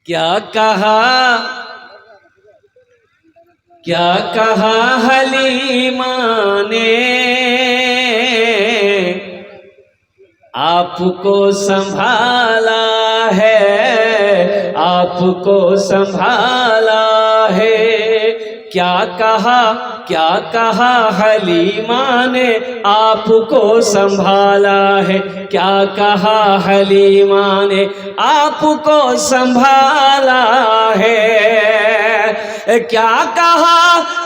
क्या कहा क्या कहा हलीमा ने आपको संभाला है, आपको संभाला है। क्या कहा हलीमा ने आपको संभाला है, क्या कहा हलीमा ने आपको संभाला है। क्या कहा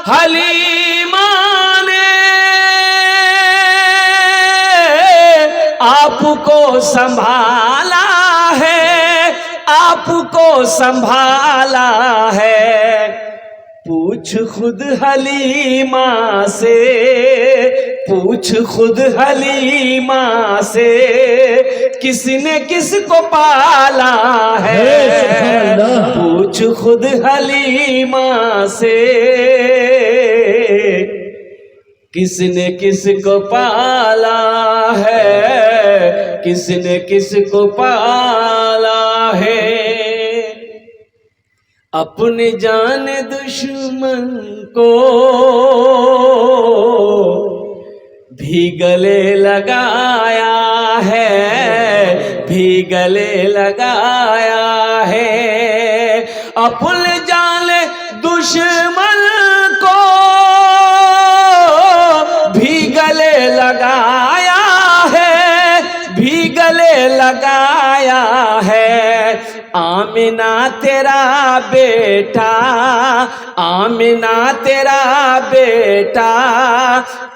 हलीमा ने आपको संभाला है, आपको संभाला है। पूछ खुद हलीमा से, पूछ खुद हलीमा से, किसने किसको पाला है। पूछ खुद हलीमा से, किसने किसको पाला है, किसने किसको पाला है। अपने जान दुश्मन को भी गले लगाया है, भी गले लगाया है। अपने जान दुश्मन को भी गले लगाया है, भी गले लगाया है। आमिना तेरा बेटा, आमिना तेरा बेटा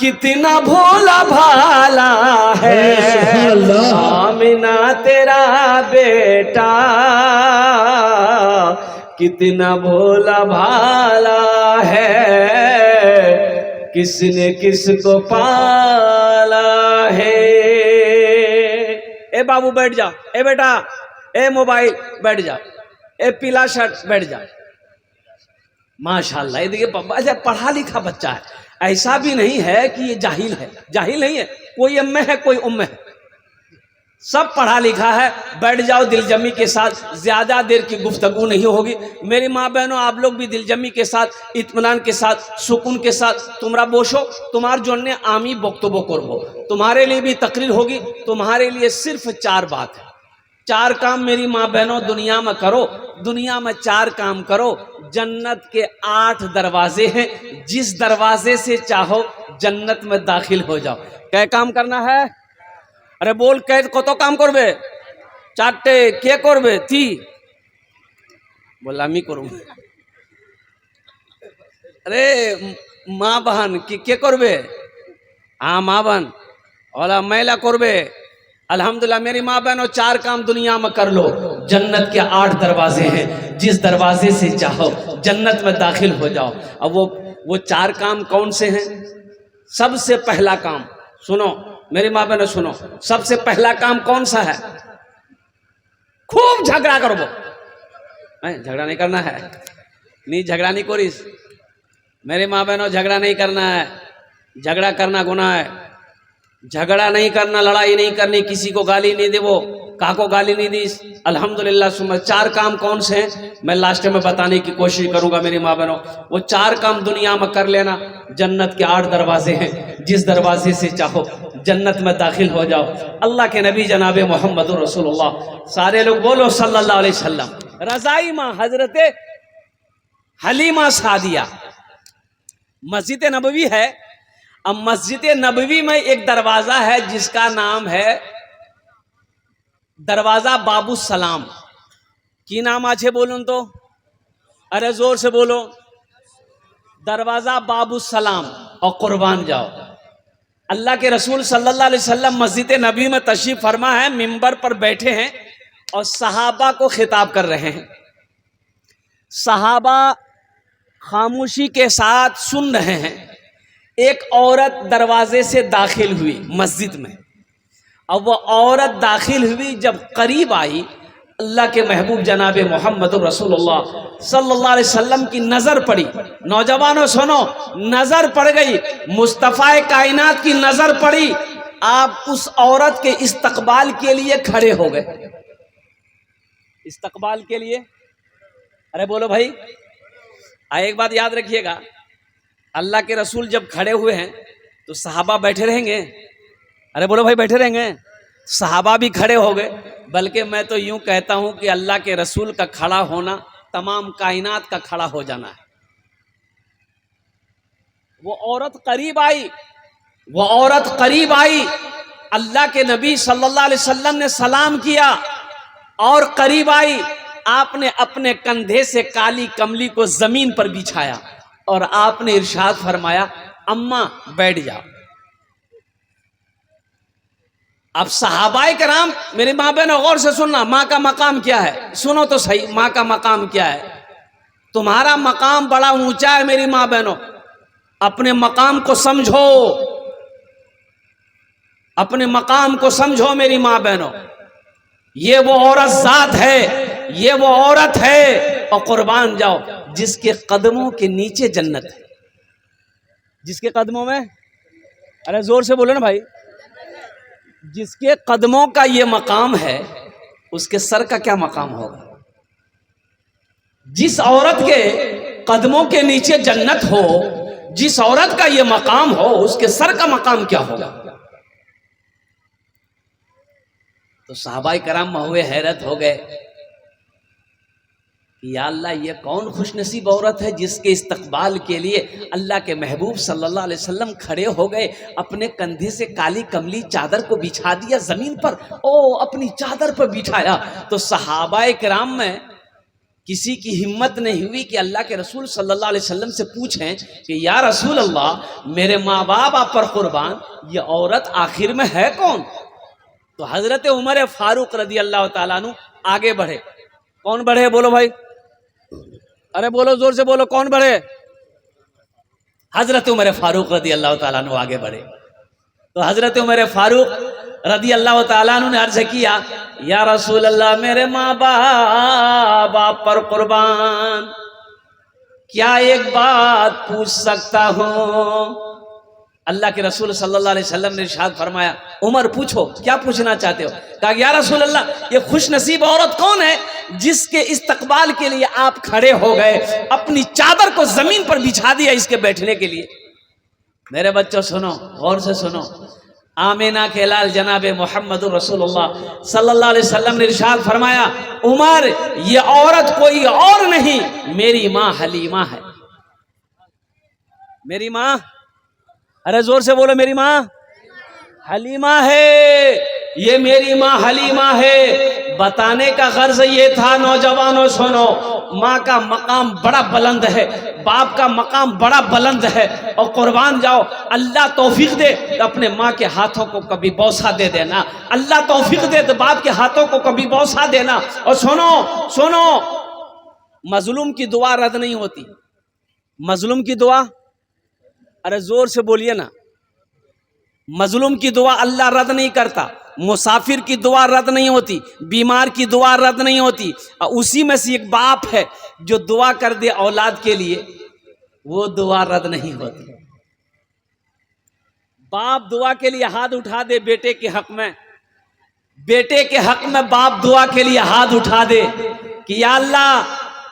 कितना भोला भाला है। आमिना तेरा बेटा कितना भोला भाला है, किसने किसको पाला है। ए बाबू बैठ जा, ए बेटा, ए मोबाइल बैठ जा, ए पीला शर्ट बैठ जा। माशाल्लाह, ये देखिए अच्छा पढ़ा लिखा बच्चा है, ऐसा भी नहीं है कि ये जाहिल है, जाहिल नहीं है। कोई अम्मे है, कोई उम्मे है, सब पढ़ा लिखा है। बैठ जाओ दिलजमी के साथ, ज्यादा देर की गुफ्तगू नहीं होगी। मेरी माँ बहनों, आप लोग भी दिलजमी के साथ, इत्मीनान के साथ, सुकून के साथ तुमरा बोशो। तुम्हार जोने आमी बक्तबो करबो, तुम्हारे लिए भी तकरीर होगी। तुम्हारे लिए सिर्फ 4 बात है, 4 काम मेरी माँ बहनों दुनिया में करो। दुनिया में 4 काम करो। जन्नत के 8 दरवाजे हैं, जिस दरवाजे से चाहो जन्नत में दाखिल हो जाओ। क्या काम करना है? अरे बोल, कै कत काम करबे? 4टे के करबे? थी बोला मी करूँ। अरे माँ बहन के करबे? हाँ माँ बहन ओला मैला करबे। अल्हम्दुलिल्लाह मेरी माँ बहनों, 4 काम दुनिया में कर लो। जन्नत के 8 दरवाजे हैं, जिस दरवाजे से चाहो जन्नत में दाखिल हो जाओ। अब वो 4 काम कौन से हैं? सबसे पहला काम सुनो मेरी माँ बहनों, सुनो। सबसे पहला काम कौन सा है? खूब झगड़ा करो। झगड़ा नहीं करना है, नहीं झगड़ा नहीं करिस मेरी माँ बहनों, झगड़ा नहीं करना है। झगड़ा करना गुनाह है। झगड़ा नहीं करना, लड़ाई नहीं करनी, किसी को गाली नहीं देवो, काको गाली नहीं दी। अल्हम्दुलिल्लाह। सुमर 4 काम कौन से हैं मैं लास्ट में बताने की कोशिश करूंगा मेरी माँ बहनों। वो 4 काम दुनिया में कर लेना। जन्नत के 8 दरवाजे हैं, जिस दरवाजे से चाहो जन्नत में दाखिल हो जाओ। अल्लाह के नबी जनाबे मोहम्मद रसूलुल्लाह, सारे लोग बोलो सल्लल्लाहु अलैहि वसल्लम। रज़ाई माँ हजरत हलीमा सादिया, मस्जिद नबवी है। अब मस्जिद नबवी में एक दरवाजा है जिसका नाम है दरवाजा बाबू सलाम। की नाम आछे बोलूं तो? अरे जोर से बोलो, दरवाजा बाबू सलाम। और कुर्बान जाओ, अल्लाह के रसूल सल्लल्लाहु अलैहि वसल्लम मस्जिद नबी में तशरीफ फरमा है, मिंबर पर बैठे हैं और सहाबा को खिताब कर रहे हैं। सहाबा खामोशी के साथ सुन रहे हैं। एक औरत दरवाजे से दाखिल हुई मस्जिद में। अब वो औरत दाखिल हुई, जब करीब आई अल्लाह के महबूब जनाबे मोहम्मद रसूलुल्लाह सल्लल्लाहु अलैहि वसल्लम की नजर पड़ी। नौजवानों सुनो, नजर पड़ गई, मुस्तफ़ा कायनात की नजर पड़ी। आप उस औरत के इस्तकबाल के लिए खड़े हो गए। इस्तकबाल के लिए अरे बोलो भाई। एक बात याद रखिएगा, अल्लाह के रसूल जब खड़े हुए हैं तो सहाबा बैठे रहेंगे। अरे बोलो भाई, बैठे रहेंगे। सहाबा भी खड़े हो गए। बल्कि मैं तो यूं कहता हूं कि अल्लाह के रसूल का खड़ा होना तमाम कायनात का खड़ा हो जाना है। वो औरत करीब आई, वो औरत करीब आई, अल्लाह के नबी सल्लल्लाहु अलैहि वसल्लम ने सलाम किया और करीब आई। आपने अपने कंधे से काली कमली को जमीन पर बिछाया और आपने इरशाद फरमाया, अम्मा बैठ जाओ। अब सहाबाए कराम, मेरी माँ बहनों गौर से सुनना, माँ का मकाम क्या है, सुनो तो सही, माँ का मकाम क्या है। तुम्हारा मकाम बड़ा ऊंचा है मेरी माँ बहनों, अपने मकाम को समझो, अपने मकाम को समझो मेरी माँ बहनों। ये वो औरत जात है, ये वो औरत है, और कुर्बान जाओ जिसके कदमों के नीचे जन्नत है। जिसके कदमों में, अरे जोर से बोलो ना भाई, जिसके कदमों का ये मकाम है उसके सर का क्या मकाम होगा। जिस औरत के कदमों के नीचे जन्नत हो, जिस औरत का ये मकाम हो, उसके सर का मकाम क्या होगा। तो सहाबाए कराम हुए हैरत हो गए कि या अल्लाह, ये कौन खुशनसीब औरत है जिसके इस्तकबाल के लिए अल्लाह के महबूब सल्लल्लाहु अलैहि वसल्लम खड़े हो गए, अपने कंधे से काली कमली चादर को बिछा दिया जमीन पर, ओ अपनी चादर पर बिठाया। तो सहाबाए किराम में किसी की हिम्मत नहीं हुई कि अल्लाह के रसूल सल्लल्लाहु अलैहि वसल्लम से पूछें कि या रसूल अल्लाह, मेरे माँ बाप आप पर कुर्बान, ये औरत आखिर में है कौन। तो हजरत उमर फारूक रदी अल्लाह ताला अन्हु आगे बढ़े। कौन बढ़े बोलो भाई, अरे बोलो जोर से बोलो, कौन बढ़े। हजरत उमर फारूक रदी अल्लाह ताला अन्हु आगे बढ़े। तो हजरत उमर फारूक रदी अल्लाह ताला अन्हु ने अर्ज किया, या रसूल अल्लाह, मेरे माँ बाप आप पर कुर्बान, क्या एक बात पूछ सकता हूँ। अल्लाह के रसूल सल्लल्लाहु अलैहि वसल्लम ने इरशाद फरमाया, उमर पूछो, क्या पूछना चाहते हो। कहा, या रसूल अल्लाह, ये खुश नसीब औरत कौन है जिसके इस्तकबाल के लिए आप खड़े हो गए, अपनी चादर को जमीन पर बिछा दिया इसके बैठने के लिए। मेरे बच्चों सुनो, गौर से सुनो, आमीना के लाल जनाबे मोहम्मद रसूलुल्लाह सल्लल्लाहु अलैहि वसल्लम ने इरशाद फरमाया, उमर, ये औरत कोई और नहीं, मेरी माँ हलीमा है। मेरी माँ, अरे जोर से बोलो, मेरी माँ हलीमा है, ये मेरी माँ हलीमा है। बताने का गर्ज ये था, नौजवानों सुनो, माँ का मकाम बड़ा बुलंद है, बाप का मकाम बड़ा बुलंद है, और कुर्बान जाओ, अल्लाह तौफीक दे तो अपने माँ के हाथों को कभी बौसा दे देना, अल्लाह तौफीक दे तो बाप के हाथों को कभी बौसा देना। और सुनो सुनो, मजलूम की दुआ रद्द नहीं होती। मजलूम की दुआ, अरे जोर से बोलिए ना, मजलूम की दुआ अल्लाह रद्द नहीं करता। मुसाफिर की दुआ रद्द नहीं होती, बीमार की दुआ रद्द नहीं होती। उसी में से एक बाप है जो दुआ कर दे औलाद के लिए, वो दुआ रद्द नहीं होती। बाप दुआ के लिए हाथ उठा दे बेटे के हक में, बेटे के हक में बाप दुआ के लिए हाथ उठा दे कि या अल्लाह,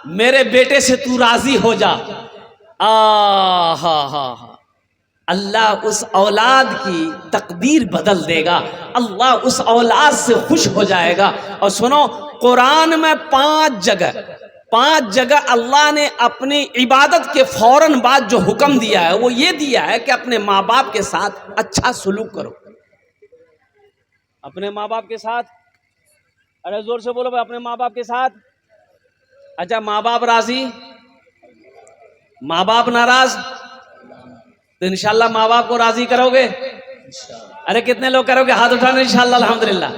मेरे बेटे से तू राजी हो जा। हा, अल्लाह उस औलाद की तकदीर बदल देगा, अल्लाह उस औलाद से खुश हो जाएगा। और सुनो, कुरान में 5 जगह अल्लाह ने अपनी इबादत के फौरन बाद जो हुक्म दिया है वो ये दिया है कि अपने माँ बाप के साथ अच्छा सलूक करो। अपने माँ बाप के साथ, अरे जोर से बोलो भाई, अपने माँ बाप के साथ। अच्छा, माँ बाप राजी, माँ बाप नाराज, तो इंशाल्लाह माँ बाप को राजी करोगे। अरे कितने लोग करोगे, हाथ उठाना इंशाल्लाह, अल्हम्दुलिल्लाह।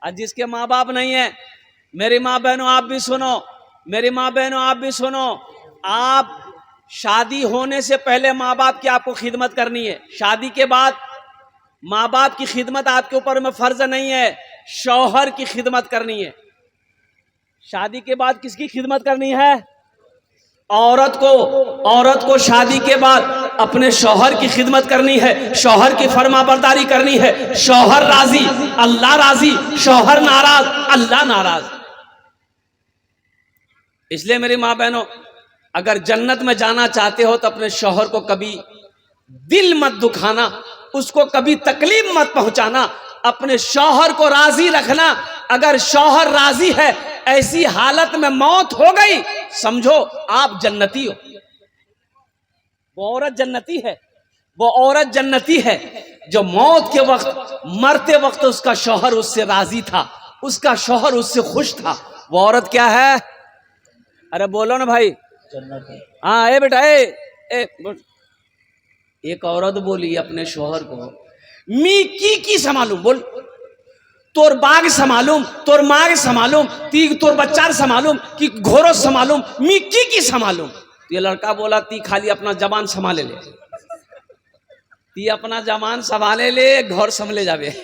हाँ, जिसके माँ बाप नहीं है, मेरी माँ बहनों आप भी सुनो, मेरी माँ बहनों आप भी सुनो, आप शादी होने से पहले माँ बाप की आपको खिदमत करनी है। शादी के बाद माँ बाप की खिदमत आपके ऊपर में फर्ज नहीं है, शौहर की खिदमत करनी है। शादी के बाद किसकी खिदमत करनी है? औरत को शादी के बाद अपने शौहर की खिदमत करनी है, शौहर की फरमाबरदारी करनी है। शौहर राजी, अल्लाह राजी, शौहर नाराज, अल्लाह नाराज। इसलिए मेरी माँ बहनों, अगर जन्नत में जाना चाहते हो तो अपने शौहर को कभी दिल मत दुखाना, उसको कभी तकलीफ मत पहुंचाना, अपने शौहर को राजी रखना। अगर शौहर राजी है, ऐसी हालत में मौत हो गई, समझो आप जन्नती हो। वो औरत जन्नती है, वो औरत जन्नती है जो मौत के वक्त, मरते वक्त उसका शौहर उससे राजी था, उसका शौहर उससे खुश था। वो औरत क्या है? अरे बोलो ना भाई। हाँ ए बेटा ए एक औरत बोली अपने शौहर को, मी की संभालूं, बोल तोर बाग संभालूं, तोर माग संभालूं, ती तोर बच्चा संभालूं कि घोरो संभालूं, मी की संभालूं। ये लड़का बोला ती खाली अपना जबान संभाले ले, ती अपना जबान संभाले ले, घर संभले जावे।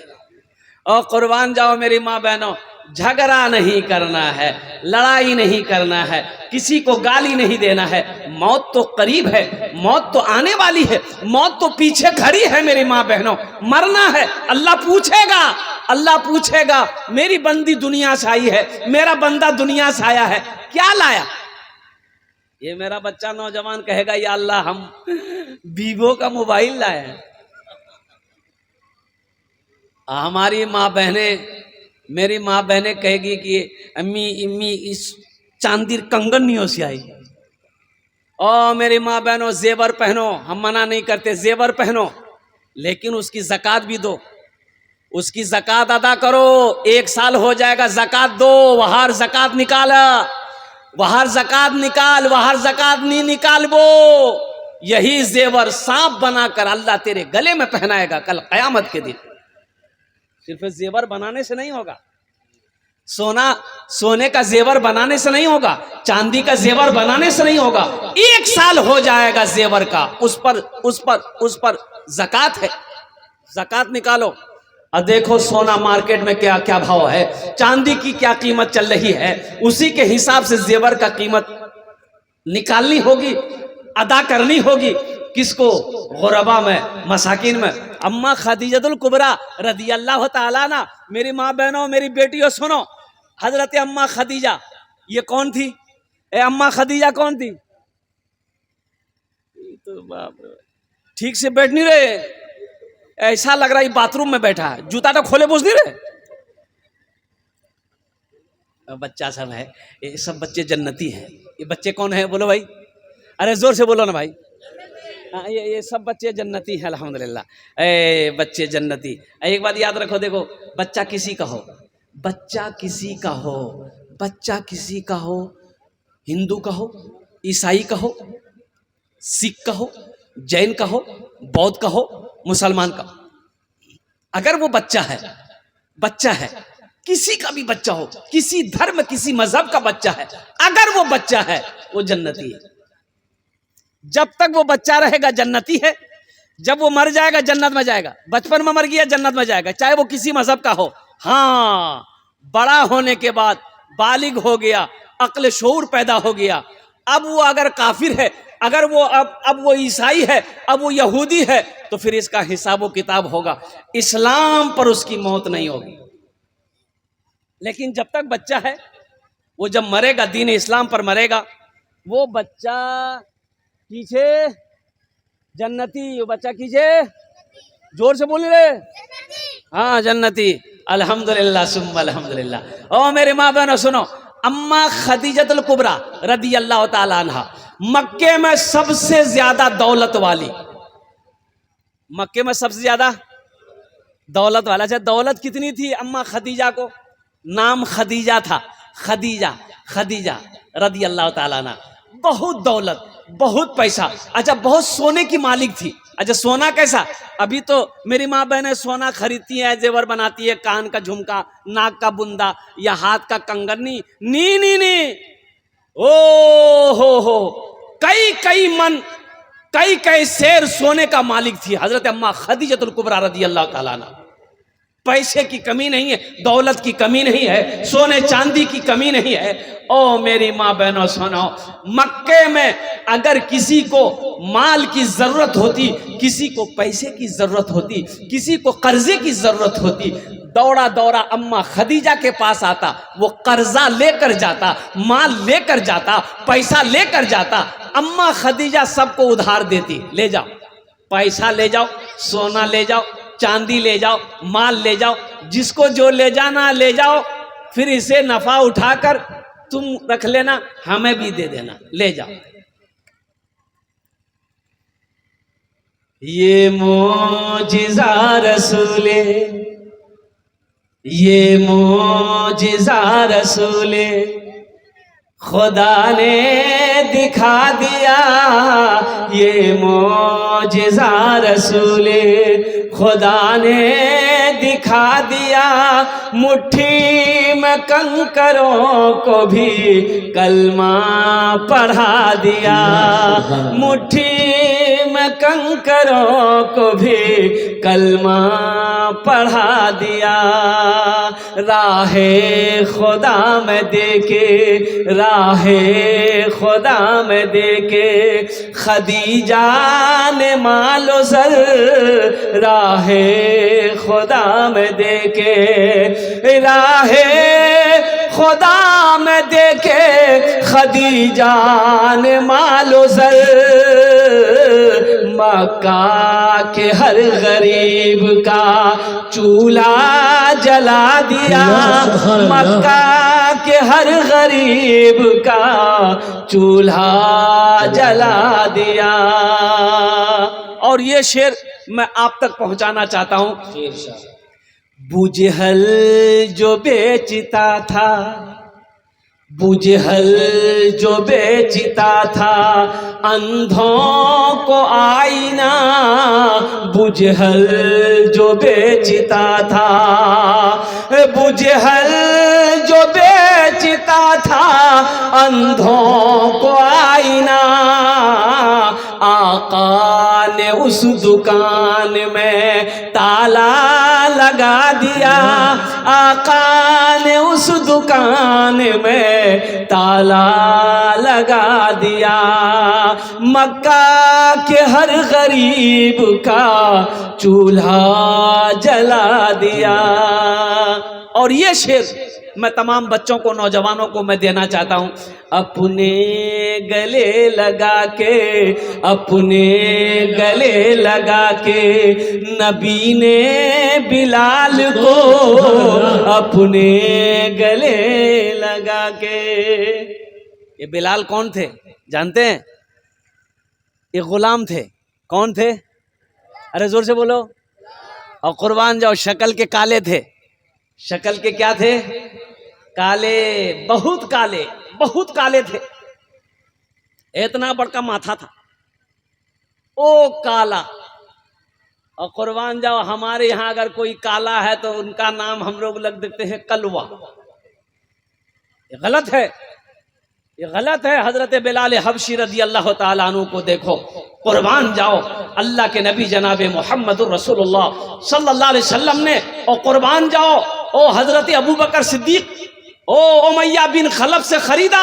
और कुर्बान जाओ मेरी माँ बहनों, झगड़ा नहीं करना है, लड़ाई नहीं करना है, किसी को गाली नहीं देना है। मौत तो करीब है, मौत तो आने वाली है, मौत तो पीछे खड़ी है मेरी माँ बहनों। मरना है, अल्लाह पूछेगा, अल्लाह पूछेगा मेरी बंदी दुनिया से आई है, मेरा बंदा दुनिया से आया है, क्या लाया? ये मेरा बच्चा नौजवान कहेगा या अल्लाह हम वीवो का मोबाइल लाए हैं। हमारी माँ बहनें, मेरी माँ बहनें कहेगी कि अम्मी इम्मी इस चांदी कंगन नहीं हो सी आई। ओ मेरी माँ बहनों, जेवर पहनो, हम मना नहीं करते, जेवर पहनो, लेकिन उसकी ज़कात भी दो, उसकी ज़कात अदा करो। 1 साल हो जाएगा, ज़कात दो, वहार ज़कात निकाला, वहार ज़कात निकाल, वहार ज़कात नहीं निकाल, वो यही जेवर सांप बनाकर अल्लाह तेरे गले में पहनाएगा कल क़यामत के दिन। सिर्फ जेवर बनाने से नहीं होगा, सोने का जेवर बनाने से नहीं होगा, चांदी का जेवर बनाने से नहीं होगा। 1 साल हो जाएगा जेवर का, उस पर ज़कात है, ज़कात निकालो। और देखो सोना मार्केट में क्या क्या भाव है, चांदी की क्या कीमत चल रही है, उसी के हिसाब से जेवर का कीमत निकालनी होगी, अदा करनी होगी। किसको? गुरबा में, मसाकिन में। अम्मा खदीजतुल कुबरा रदी अल्लाह ताला ना, मेरी माँ बहनों, मेरी बेटियों सुनो, हजरत अम्मा खदीजा ये कौन थी? अम्मा खदीजा कौन थी? तो बाप रे, ठीक से बैठ नहीं रहे, ऐसा लग रहा है बाथरूम में बैठा है, जूता तो खोले पूछ नहीं रहे। बच्चा सब है, ये सब बच्चे जन्नती हैं। ये बच्चे कौन है बोलो भाई, अरे जोर से बोलो ना भाई। ये सब बच्चे जन्नती हैं अल्हम्दुलिल्लाह। बच्चे जन्नती। एक बात याद रखो, देखो बच्चा किसी का हो, बच्चा किसी का हो, बच्चा किसी का हो, हिंदू का हो, ईसाई का हो, सिख का हो, जैन का हो, बौद्ध का हो, मुसलमान का, अगर वो बच्चा है, बच्चा है, किसी का भी बच्चा हो, किसी धर्म किसी मजहब का बच्चा है, अगर वो बच्चा है वो जन्नती है। जब तक वो बच्चा रहेगा जन्नती है, जब वो मर जाएगा जन्नत में जाएगा। बचपन में मर गया जन्नत में जाएगा, चाहे वो किसी मजहब का हो। हाँ, बड़ा होने के बाद बालिग हो गया, अक्ल शऊर पैदा हो गया, अब वो अगर काफिर है, अगर वो अब वो ईसाई है, अब वो यहूदी है, तो फिर इसका हिसाब व किताब होगा। इस्लाम पर उसकी मौत नहीं होगी। लेकिन जब तक बच्चा है, वो जब मरेगा दीन इस्लाम पर मरेगा, वो बच्चा कीछे जन्नती, वो बच्चा कीछे, जोर से बोल रहे, हाँ जन्नती। अल्हम्दुलिल्लाह सुम्मा अल्हम्दुलिल्लाह। ओ मेरे माँ बहनों सुनो, अम्मा खदीजतुल कुबरा रदी अल्लाह ताला अन्हा मक्के में सबसे ज्यादा दौलत वाली, मक्के में सबसे ज्यादा दौलत वाला। अच्छा दौलत कितनी थी अम्मा खदीजा को? नाम खदीजा था, खदीजा, खदीजा रदी अल्लाह ताला अन्हा। बहुत दौलत, बहुत पैसा, अच्छा बहुत सोने की मालिक थी। अच्छा सोना कैसा? अभी तो मेरी माँ बहनें सोना खरीदती है, जेवर बनाती है, कान का झुमका, नाक का बुंदा या हाथ का कंगन, नी नी नी नी, ओ हो कई कई मन, कई कई शेर सोने का मालिक थी हजरत अम्मा खदीजतुल कुबरा रदी अल्लाह ताला अन्हा। पैसे की कमी नहीं है, दौलत की कमी नहीं है, सोने चांदी की कमी नहीं है। ओ मेरी माँ बहनों सुनो, मक्के में अगर किसी को माल की जरूरत होती, किसी को पैसे की जरूरत होती, किसी को कर्जे की जरूरत होती, दौड़ा दौड़ा अम्मा खदीजा के पास आता, वो कर्जा लेकर जाता, माल लेकर जाता, पैसा लेकर जाता। अम्मा खदीजा सबको उधार देती, ले जाओ पैसा, ले जाओ सोना, ले जाओ चांदी, ले जाओ माल, ले जाओ, जिसको जो ले जाना ले जाओ, फिर इसे नफा उठाकर तुम रख लेना, हमें भी दे देना, ले जाओ। ये मोजिज़ा रसूले, ये मोजिज़ा रसूले खुदा ने दिखा दिया, ये मोजिज़ा रसूले खुदा ने दिखा दिया। मुट्ठी में कंकरों को भी कलमा पढ़ा दिया, मुट्ठी में कंकरों को भी कलमा पढ़ा दिया। राहे खुदा में देके, राहे खुदा में देके खदीजा ने मालो सर, राहे खुदा में देके, राहे खुदा में देके खदीजा ने मालो सर। मक्का के हर गरीब का चूल्हा जला दिया, मक्का के हर गरीब का चूल्हा जला दिया। और ये शेर मैं आप तक पहुंचाना चाहता हूं। बुजहल जो बेचता था, बुजहल जो बेचता था अंधों को आईना, बुजहल जो बेचता था, बुजहल जो बेचता था अंधों को आईना। आका ने उस दुकान में ताला लगा दिया, आका ने उस दुकान में ताला लगा दिया। मक्का के हर गरीब का चूल्हा जला दिया। और ये शेर मैं तमाम बच्चों को, नौजवानों को मैं देना चाहता हूँ। अपने गले लगा के, अपने गले लगा के नबी ने बिलाल को, अपने गले लगा के। ये बिलाल कौन थे जानते हैं? ये गुलाम थे। कौन थे? अरे जोर से बोलो। और कुर्बान जाओ, शक्ल के काले थे। शक्ल के क्या थे? काले, बहुत काले, बहुत काले थे। इतना बड़का माथा था, ओ काला। और कुर्बान जाओ, हमारे यहाँ अगर कोई काला है तो उनका नाम हम लोग लग देते हैं कलवा। ये गलत है, ये गलत है। हजरत बिलाल हबशी रजी अल्लाह ताला अन्हु को देखो, कुर्बान जाओ, अल्लाह के नबी जनाब मोहम्मद रसूलुल्लाह सल्लल्लाहु अलैहि वसल्लम ने, और कुर्बान जाओ ओ हजरत अबू बकर सिद्दीक ओ उमैया बिन खलफ से खरीदा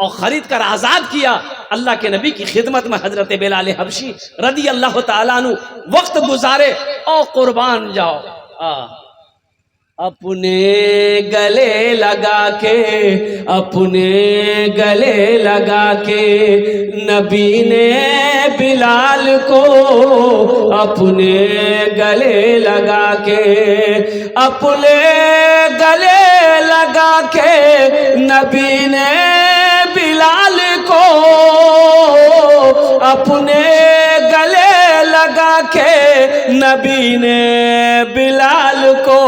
और खरीद कर आजाद किया। अल्लाह के नबी की खिदमत में हजरत बिलाल हबशी रदी अल्लाह ताला अन्हु वक्त गुजारे। और कुर्बान जाओ, अपने गले लगा के, अपने गले लगा के नबी ने बिलाल को, अपने गले लगा के, अपने गले लगा के नबी ने बिलाल को, अपने गले लगा के नबी ने बिलाल को।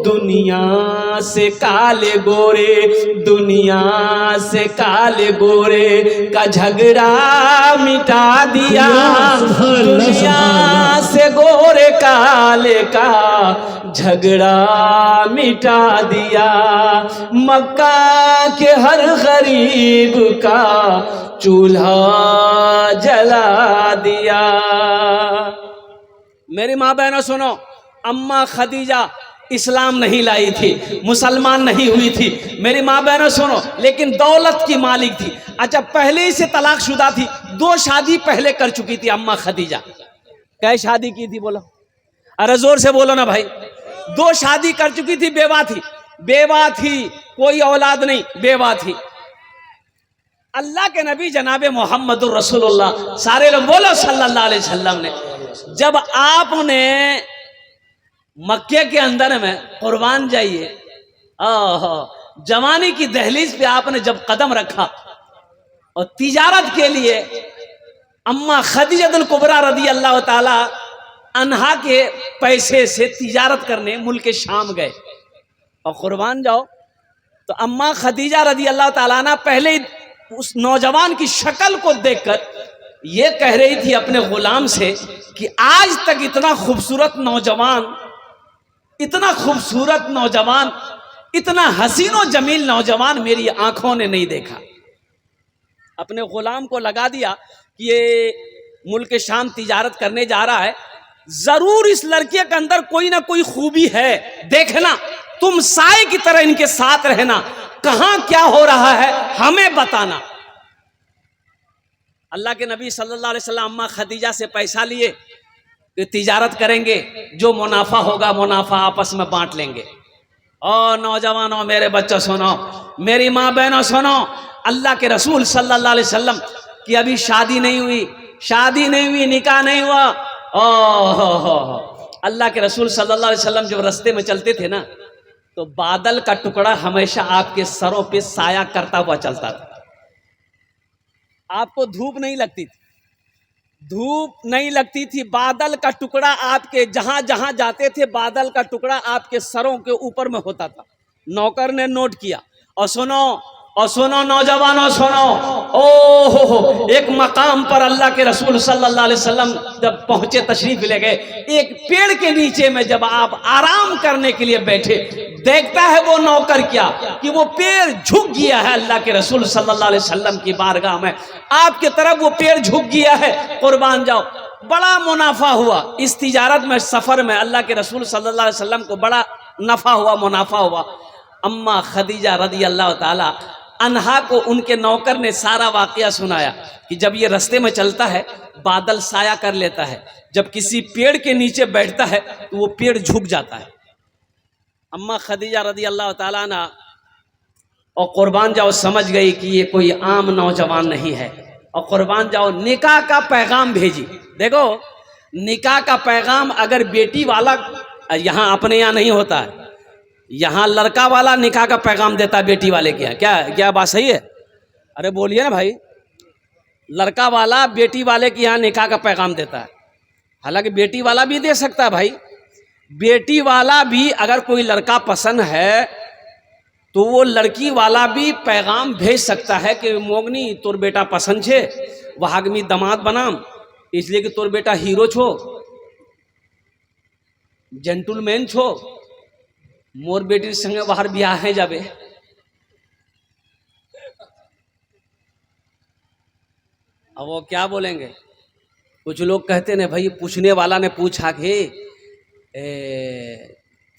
दुनिया से काले गोरे, दुनिया से काले गोरे का झगड़ा मिटा दिया, दुनिया से गोरे काले का झगड़ा मिटा दिया। मक्का के हर गरीब का चूल्हा जला दिया। मेरी माँ बहनों सुनो, अम्मा खदीजा इस्लाम नहीं लाई थी, मुसलमान नहीं हुई थी। मेरी माँ बहनों सुनो, लेकिन दौलत की मालिक थी। अच्छा, पहले ही से तलाकशुदा थी, 2 शादी पहले कर चुकी थी अम्मा खदीजा। क्या शादी की थी बोलो, अरे जोर से बोलो ना भाई। 2 शादी कर चुकी थी, बेवा थी, बेवा थी, कोई औलाद नहीं, बेवा थी। अल्लाह के नबी जनाब मोहम्मदुर रसूलुल्लाह सारे लोग बोलो सल्लल्लाहु अलैहि वसल्लम ने जब आपने मक्के के अंदर में कुर्बान जाइए, जवानी की दहलीज पे आपने जब कदम रखा और तिजारत के लिए अम्मा खदीजतुल कुबरा रदी अल्लाह ताला अन्हा के पैसे से तिजारत करने मुल्क शाम गए और कुर्बान जाओ, तो अम्मा खदीजा रदी अल्लाह ताला ना पहले ही उस नौजवान की शक्ल को देखकर ये कह रही थी अपने गुलाम से कि आज तक इतना खूबसूरत नौजवान, इतना खूबसूरत नौजवान, इतना हसीन और जमील नौजवान मेरी आंखों ने नहीं देखा। अपने गुलाम को लगा दिया कि ये मुल्क शाम तिजारत करने जा रहा है, जरूर इस लड़के के अंदर कोई ना कोई खूबी है, देखना, तुम साए की तरह इनके साथ रहना, कहां क्या हो रहा है हमें बताना। अल्लाह के नबी सल्लल्लाहु अलैहि वसल्लम अम्मा खदीजा से पैसा लिए, तिजारत करेंगे, जो मुनाफा होगा मुनाफा आपस में बांट लेंगे। और नौजवानों, मेरे बच्चों सुनो, मेरी माँ बहनों सुनो, अल्लाह के रसूल सल्लल्लाहु अलैहि वसल्लम की अभी शादी नहीं हुई, शादी नहीं हुई, निकाह नहीं हुआ। अल्लाह के रसूल सल्लल्लाहु अलैहि वसल्लम जब रास्ते में चलते थे ना, तो बादल का टुकड़ा हमेशा आपके सरों पे साया करता हुआ चलता था। आपको धूप नहीं लगती थी, धूप नहीं लगती थी, बादल का टुकड़ा आपके जहां जहां जाते थे, बादल का टुकड़ा आपके सरों के ऊपर में होता था। नौकर ने नोट किया। और सुनो नौजवानों सुनो, ओ एक मकाम पर अल्लाह के रसूल सल्लल्लाहु अलैहि वसल्लम जब पहुंचे, तशरीफ ले गए, एक पेड़ के नीचे में जब आप आराम करने के लिए बैठे, देखता है वो नौकर क्या कि वो पेड़ झुक गया है। अल्लाह के रसूल सल्लल्लाहु अलैहि वसल्लम की बारगाह में आपके तरफ वो पेड़ झुक गया है, कुर्बान जाओ। बड़ा मुनाफा हुआ इस तिजारत में, सफर में अल्लाह के रसूल सल्लल्लाहु अलैहि वसल्लम को बड़ा नफा हुआ, मुनाफा हुआ। अम्मा खदीजा रदी अल्लाह ताला अन्हा को उनके नौकर ने सारा वाकया सुनाया कि जब ये रास्ते में चलता है बादल साया कर लेता है, जब किसी पेड़ के नीचे बैठता है तो वो पेड़ झुक जाता है। अम्मा खदीजा रदी अल्लाह ताला ना और कुर्बान जाओ समझ गई कि ये कोई आम नौजवान नहीं है, और कुर्बान जाओ निकाह का पैगाम भेजी। देखो, निकाह का पैगाम अगर बेटी वाला, यहाँ अपने यहाँ नहीं होता है, यहाँ लड़का वाला निकाह का पैगाम देता है बेटी वाले के यहाँ। क्या बात सही है? अरे बोलिए ना भाई। लड़का वाला बेटी वाले के यहाँ निकाह का पैगाम देता है। हालांकि बेटी वाला भी दे सकता है भाई, बेटी वाला भी अगर कोई लड़का पसंद है तो वो लड़की वाला भी पैगाम भेज सकता है कि मोगनी तोर बेटा पसंद छे, वहागमी दामाद बनाम, इसलिए कि तोर बेटा हीरो छो, जेंटलमैन छो, मोर बेटी संगे बाहर ब्याह है जाबे। अब वो क्या बोलेंगे? कुछ लोग कहते ने भाई, पूछने वाला ने पूछा कि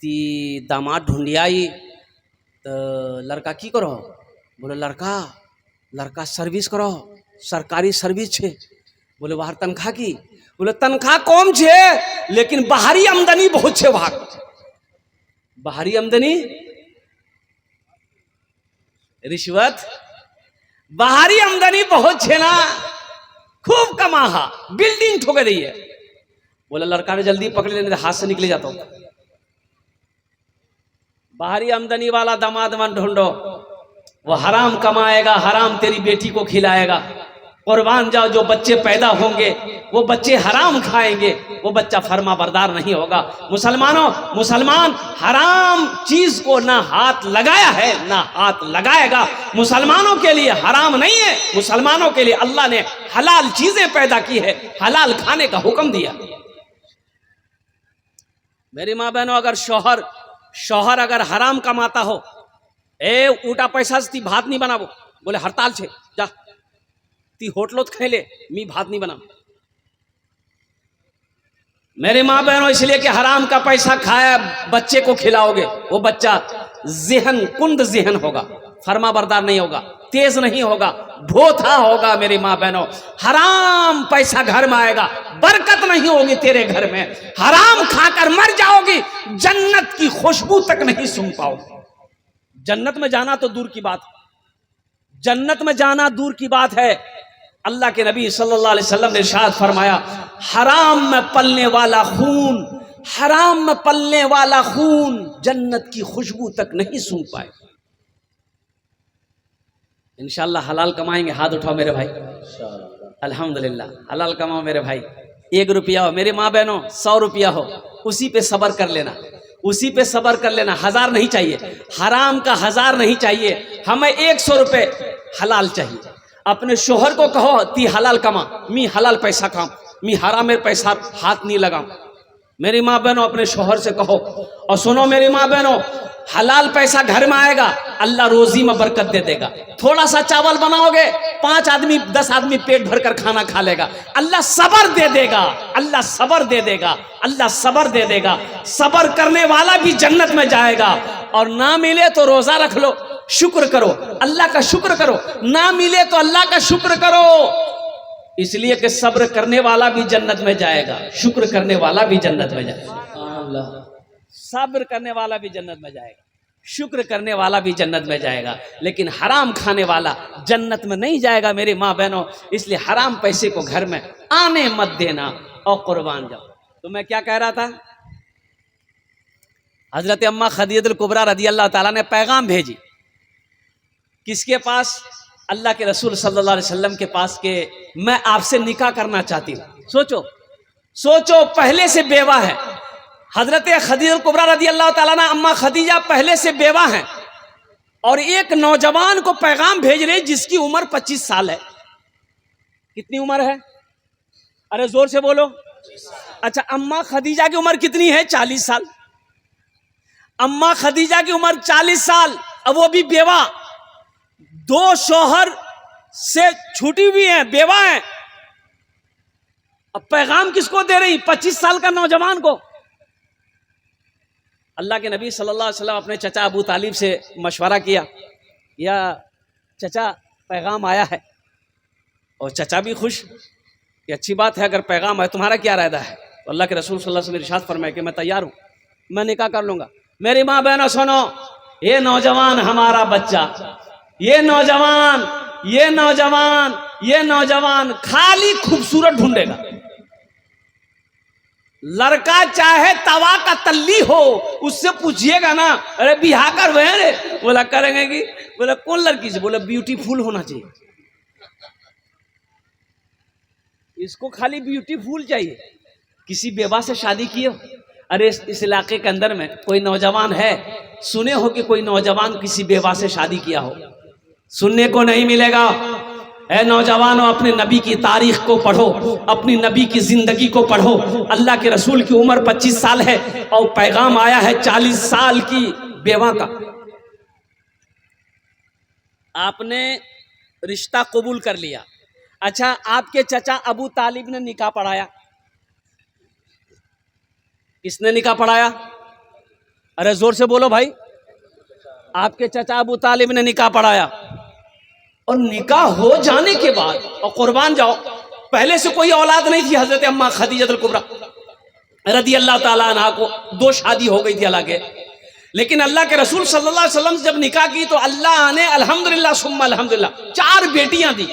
ती दामाद ढूंढियाई तो लड़का की करो? बोले लड़का सर्विस करो, सरकारी सर्विस छे। बोले बाहर तनख्वाह की? बोले तनख्वाह कम छे लेकिन बाहरी आमदनी बहुत छे। वहां बाहरी आमदनी, रिश्वत, बाहरी आमदनी बहुत छे ना, खूब कमाहा, बिल्डिंग ठोके रही है। बोला लड़का ने जल्दी पकड़ लेने, हाथ से निकले जाता हूं। बाहरी आमदनी वाला दामाद मन ढूंढो, वो हराम कमाएगा, हराम तेरी बेटी को खिलाएगा। कुर्बान जाओ, जो बच्चे पैदा होंगे वो बच्चे हराम खाएंगे, वो बच्चा फर्मा बरदार नहीं होगा। मुसलमान हराम चीज को ना हाथ लगाया है ना हाथ लगाएगा। मुसलमानों के लिए हराम नहीं है, मुसलमानों के लिए अल्लाह ने हलाल चीजें पैदा की है, हलाल खाने का हुक्म दिया। मेरी माँ बहनों, अगर शौहर अगर हराम कमाता हो, ऊटा पैसा से ती भात नहीं बनाबो, बोले हड़ताल छे, जा ती होटलोत खेले, मी भात नहीं बना। मेरे माँ बहनों, इसलिए कि हराम का पैसा खाया बच्चे को खिलाओगे, वो बच्चा ज़हन कुंद ज़हन होगा, फरमा बरदार नहीं होगा, तेज नहीं होगा, भोथा होगा। मेरी माँ बहनों, हराम पैसा घर में आएगा, बरकत नहीं होगी तेरे घर में, हराम खाकर मर जाओगी, जन्नत की खुशबू तक नहीं सूंघ पाओगी। जन्नत में जाना तो दूर की बात, जन्नत में जाना दूर की बात है। अल्लाह के नबी सल्लल्लाहु अलैहि वसल्लम ने इरशाद फरमाया, हराम में पलने वाला खून, हराम में पलने वाला खून जन्नत की खुशबू तक नहीं सूंघ पाए। इंशाअल्लाह हलाल कमाएंगे। हाथ उठाओ मेरे भाई, अल्हम्दुलिल्लाह हलाल कमाओ मेरे भाई। 1 रुपया हो मेरी माँ बहनों, 100 रुपया हो, उसी पे सब्र कर लेना, उसी पे सब्र कर लेना। 1000 नहीं चाहिए, हराम का 1000 नहीं चाहिए, हमें 100 रुपए हलाल चाहिए। अपने शोहर को कहो ती हलाल कमा, मी हलाल पैसा काम, मी हराम में पैसा हाथ नहीं लगाऊं। मेरी माँ बहनों, अपने शोहर से कहो। और सुनो मेरी माँ बहनों, हलाल पैसा घर में आएगा, अल्लाह रोजी में बरकत दे देगा। थोड़ा सा चावल बनाओगे, 5 आदमी 10 आदमी पेट भर कर खाना खा लेगा, अल्लाह सबर दे देगा, अल्लाह सबर दे देगा, अल्लाह सबर दे देगा। सबर करने वाला भी जन्नत में जाएगा। और ना मिले तो रोजा रख लो, शुक्र करो, अल्लाह का शुक्र करो, ना मिले तो अल्लाह का शुक्र करो, इसलिए कि सब्र करने वाला भी जन्नत में जाएगा, शुक्र करने वाला भी जन्नत में जाएगा। सब्र करने वाला भी जन्नत में जाएगा, शुक्र करने वाला भी जन्नत में जाएगा, लेकिन हराम खाने वाला जन्नत में नहीं जाएगा मेरी माँ बहनों। इसलिए हराम पैसे को घर में आने मत देना और कुर्बान जाओ। तो मैं क्या कह रहा था, हजरत अम्मा खदीजतुल कुबरा रदियल्लाहु ताला ने पैगाम भेजी किसके पास? अल्लाह के रसूल सल्लल्लाहु अलैहि वसल्लम के पास के मैं आपसे निकाह करना चाहती हूँ। सोचो सोचो, पहले से बेवा है। हजरत खदीजतुल कुबरा रदियल्लाहु ताला अन्हा अम्मा खदीजा पहले से बेवा हैं और एक नौजवान को पैगाम भेज रहे जिसकी उम्र 25 साल है। कितनी उम्र है? अरे जोर से बोलो। अच्छा, अम्मा खदीजा की उम्र कितनी है? 40 साल। अम्मा खदीजा की उम्र 40 साल, अब वो भी बेवा, 2 शौहर से छूटी हुई है, बेवा है। अब पैगाम किसको दे रही? 25 साल का नौजवान को। अल्लाह के नबी सल्लल्लाहु अलैहि वसल्लम अपने चचा अबू तालिब से मशवरा किया, या चचा पैगाम आया है। और चचा भी खुश, ये अच्छी बात है, अगर पैगाम है तुम्हारा क्या इरादा है? तो अल्लाह के रसूल सल्लल्लाहु अलैहि वसल्लम इरशाद फरमाए कि मैं तैयार हूँ, मैं निकाह कर लूँगा। मेरी माँ बहनों सुनो, ये नौजवान हमारा बच्चा, ये नौजवान ये नौजवान ये नौजवान खाली खूबसूरत ढूंढेगा। लड़का चाहे तवा का तल्ली हो, उससे पूछिएगा ना, अरे बिहार कर रहे रे, बोला करेंगे कि, बोला कौन लड़की से? बोला ब्यूटीफुल होना चाहिए, इसको खाली ब्यूटीफुल चाहिए। किसी बेवा से शादी की हो? अरे इस इलाके के अंदर में कोई नौजवान है, सुने हो कि कोई नौजवान किसी बेवा से शादी किया हो? सुनने को नहीं मिलेगा। ऐ नौजवानों, अपने नबी की तारीख को पढ़ो, अपनी नबी की जिंदगी को पढ़ो। अल्लाह के रसूल की उम्र 25 साल है और पैगाम आया है 40 साल की बेवा का। आपने रिश्ता कबूल कर लिया। अच्छा, आपके चचा अबू तालिब ने निकाह पढ़ाया। किसने निकाह पढ़ाया? अरे जोर से बोलो भाई। आपके चचा अबू तालिब ने निकाह पढ़ाया। और निकाह हो जाने के बाद, और कुर्बान जाओ, पहले से कोई औलाद नहीं थी हजरत अम्मा खदीजतुल कुबरा रदियल्लाहु ताला अन्हा को, 2 शादी हो गई थी अलग है। लेकिन अल्लाह के रसूल सल्लल्लाहु अलैहि वसल्लम से जब निकाह की तो अल्लाह ने अल्हम्दुलिल्लाह सुम्मा अल्हम्दुलिल्लाह 4 बेटियां दी।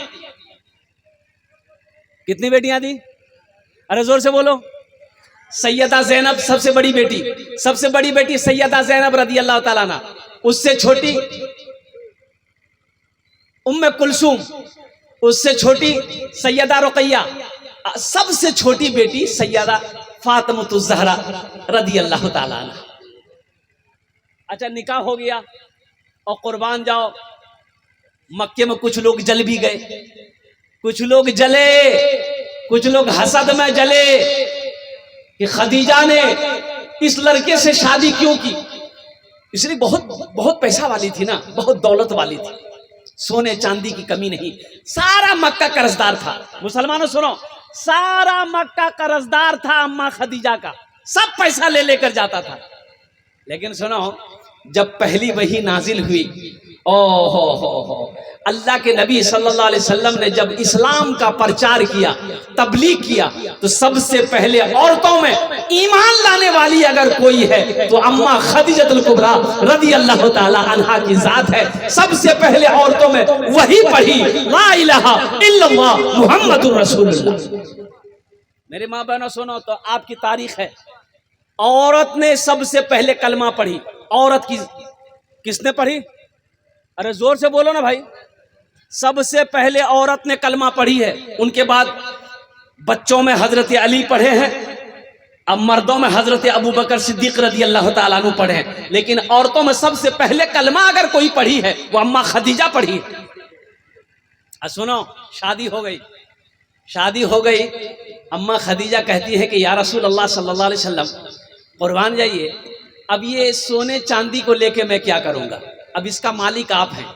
कितनी बेटियां दी? अरे जोर से बोलो। सैयदा ज़ैनब सबसे बड़ी बेटी, सबसे बड़ी बेटी सैयदा ज़ैनब रदियल्लाहु ताला अन्हा, उससे छोटी उम्मे कुलसूम, उससे छोटी सैयदा रुकैया, सबसे छोटी बेटी सैयदा फातिमतुज़ ज़हरा रदियल्लाहु ताला अन्हा। अच्छा, निकाह हो गया और कुर्बान जाओ, मक्के में कुछ लोग जल भी गए, कुछ लोग जले, कुछ लोग हसद में जले कि खदीजा ने इस लड़के से शादी क्यों की। इसलिए बहुत पैसा वाली थी ना, बहुत दौलत वाली थी, सोने चांदी की कमी नहीं, सारा मक्का कर्जदार था। मुसलमानों सुनो, सारा मक्का कर्जदार था अम्मा खदीजा का, सब पैसा ले लेकर जाता था। लेकिन सुनो, जब पहली वही नाजिल हुई, ओ हो, अल्लाह के नबी सल्लल्लाहु अलैहि वसल्लम ने जब इस्लाम का प्रचार किया, तबलीग किया, तो सबसे पहले औरतों में ईमान लाने वाली अगर कोई है तो अम्मा खदीजतुल कुबरा रदी अल्लाह ताला अन्हा की जात है। सबसे पहले औरतों में वही पढ़ी, ला इलाहा इल्लल्लाह मुहम्मदुर रसूलुल्लाह। मेरे माँ बहनों सुनो, तो आपकी तारीख है, औरत ने सबसे पहले कलमा पढ़ी। औरत की किसने पढ़ी? अरे जोर से बोलो ना भाई। सबसे पहले औरत ने कलमा पढ़ी है। उनके बाद बच्चों में हजरत अली पढ़े हैं, अब मर्दों में हजरत अबू बकर सिद्दीक रजी अल्लाह ताला अन्हु पढ़े हैं। लेकिन औरतों में सबसे पहले कलमा अगर कोई पढ़ी है वो अम्मा खदीजा पढ़ी है। सुनो, शादी हो गई। अम्मा खदीजा कहती है कि या रसूल अल्लाह सल्लल्लाहु अलैहि वसल्लम, कुर्बान जाइए, अब ये सोने चांदी को लेके मैं क्या करूंगा? अब इसका मालिक आप हैं,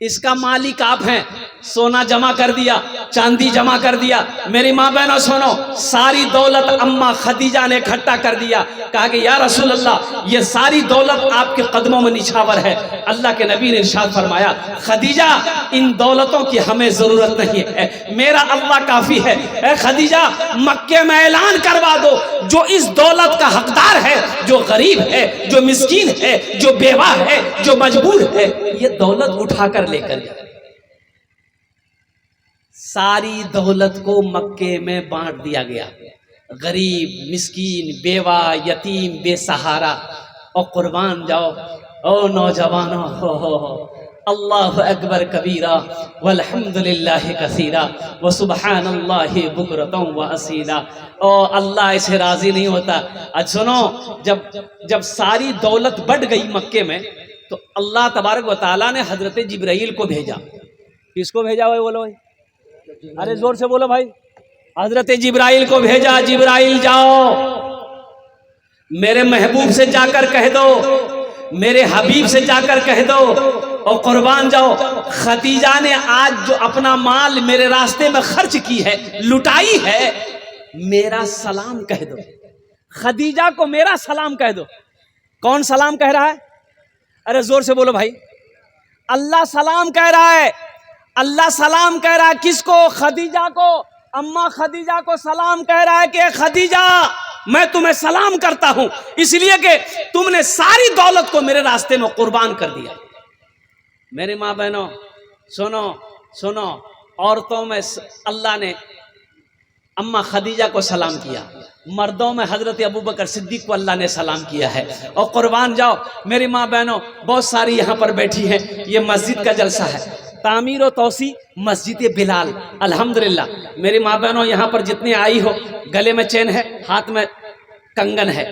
इसका मालिक आप हैं। सोना जमा कर दिया, चांदी जमा कर दिया। मेरी माँ बहनों सुनो, सारी दौलत अम्मा खदीजा ने इकट्ठा कर दिया। कहा कि या रसूल अल्लाह, ये सारी दौलत आपके कदमों में निछावर है। अल्लाह के नबी ने इरशाद फरमाया, खदीजा इन दौलतों की हमें जरूरत नहीं है, मेरा अल्लाह काफी है। ए खदीजा, मक्के में ऐलान करवा दो, जो इस दौलत का हकदार है, जो गरीब है, जो मिस्कीन है, जो बेवा है, जो मजबूर है, ये दौलत उठाकर लेकर जाए। सारी दौलत को मक्के में बांट दिया गया। गरीब, मिस्कीन, बेवा, यतीम, बेसहारा। और कुर्बान जाओ ओ नौजवानों, हो अल्लाह अकबर कबीरा वल्हम्दुलिल्लाहि कसीरा व सुब्हानल्लाहि बुकरतम व असीला। और अल्लाह इसे राजी नहीं होता। आज सुनो, जब सारी दौलत बढ़ गई मक्के में, तो अल्लाह तबारक व तआला ने हजरत जिब्राइल को भेजा। किसको भेजा भाई? बोलो भाई, अरे जोर से बोलो भाई। हजरत जिब्राइल को भेजा। जिब्राइल जाओ, मेरे महबूब से जाकर कह दो, मेरे हबीब से जाकर कह दो, और कुर्बान जाओ, खदीजा ने आज जो अपना माल मेरे रास्ते में खर्च की है, लुटाई है, मेरा सलाम कह दो। खदीजा को मेरा सलाम कह दो। कौन सलाम कह रहा है? अरे जोर से बोलो भाई। अल्लाह सलाम कह रहा है। अल्लाह सलाम कह रहा है किसको? खदीजा को। अम्मा खदीजा को सलाम कह रहा है कि खदीजा, मैं तुम्हें सलाम करता हूं, इसलिए कि तुमने सारी दौलत को मेरे रास्ते में कुर्बान कर दिया। मेरी माँ बहनों सुनो, औरतों में अल्लाह ने अम्मा खदीजा को सलाम किया, मर्दों में हजरत अबू बकर सिद्दीक को अल्लाह ने सलाम किया है। और कुर्बान जाओ मेरी माँ बहनों, बहुत सारी यहाँ पर बैठी हैं, ये मस्जिद का जलसा है, तामीर और तौसी मस्जिद बिलाल, अल्हम्दुलिल्लाह। मेरी माँ बहनों यहाँ पर जितनी आई हो, गले में चेन है, हाथ में कंगन है,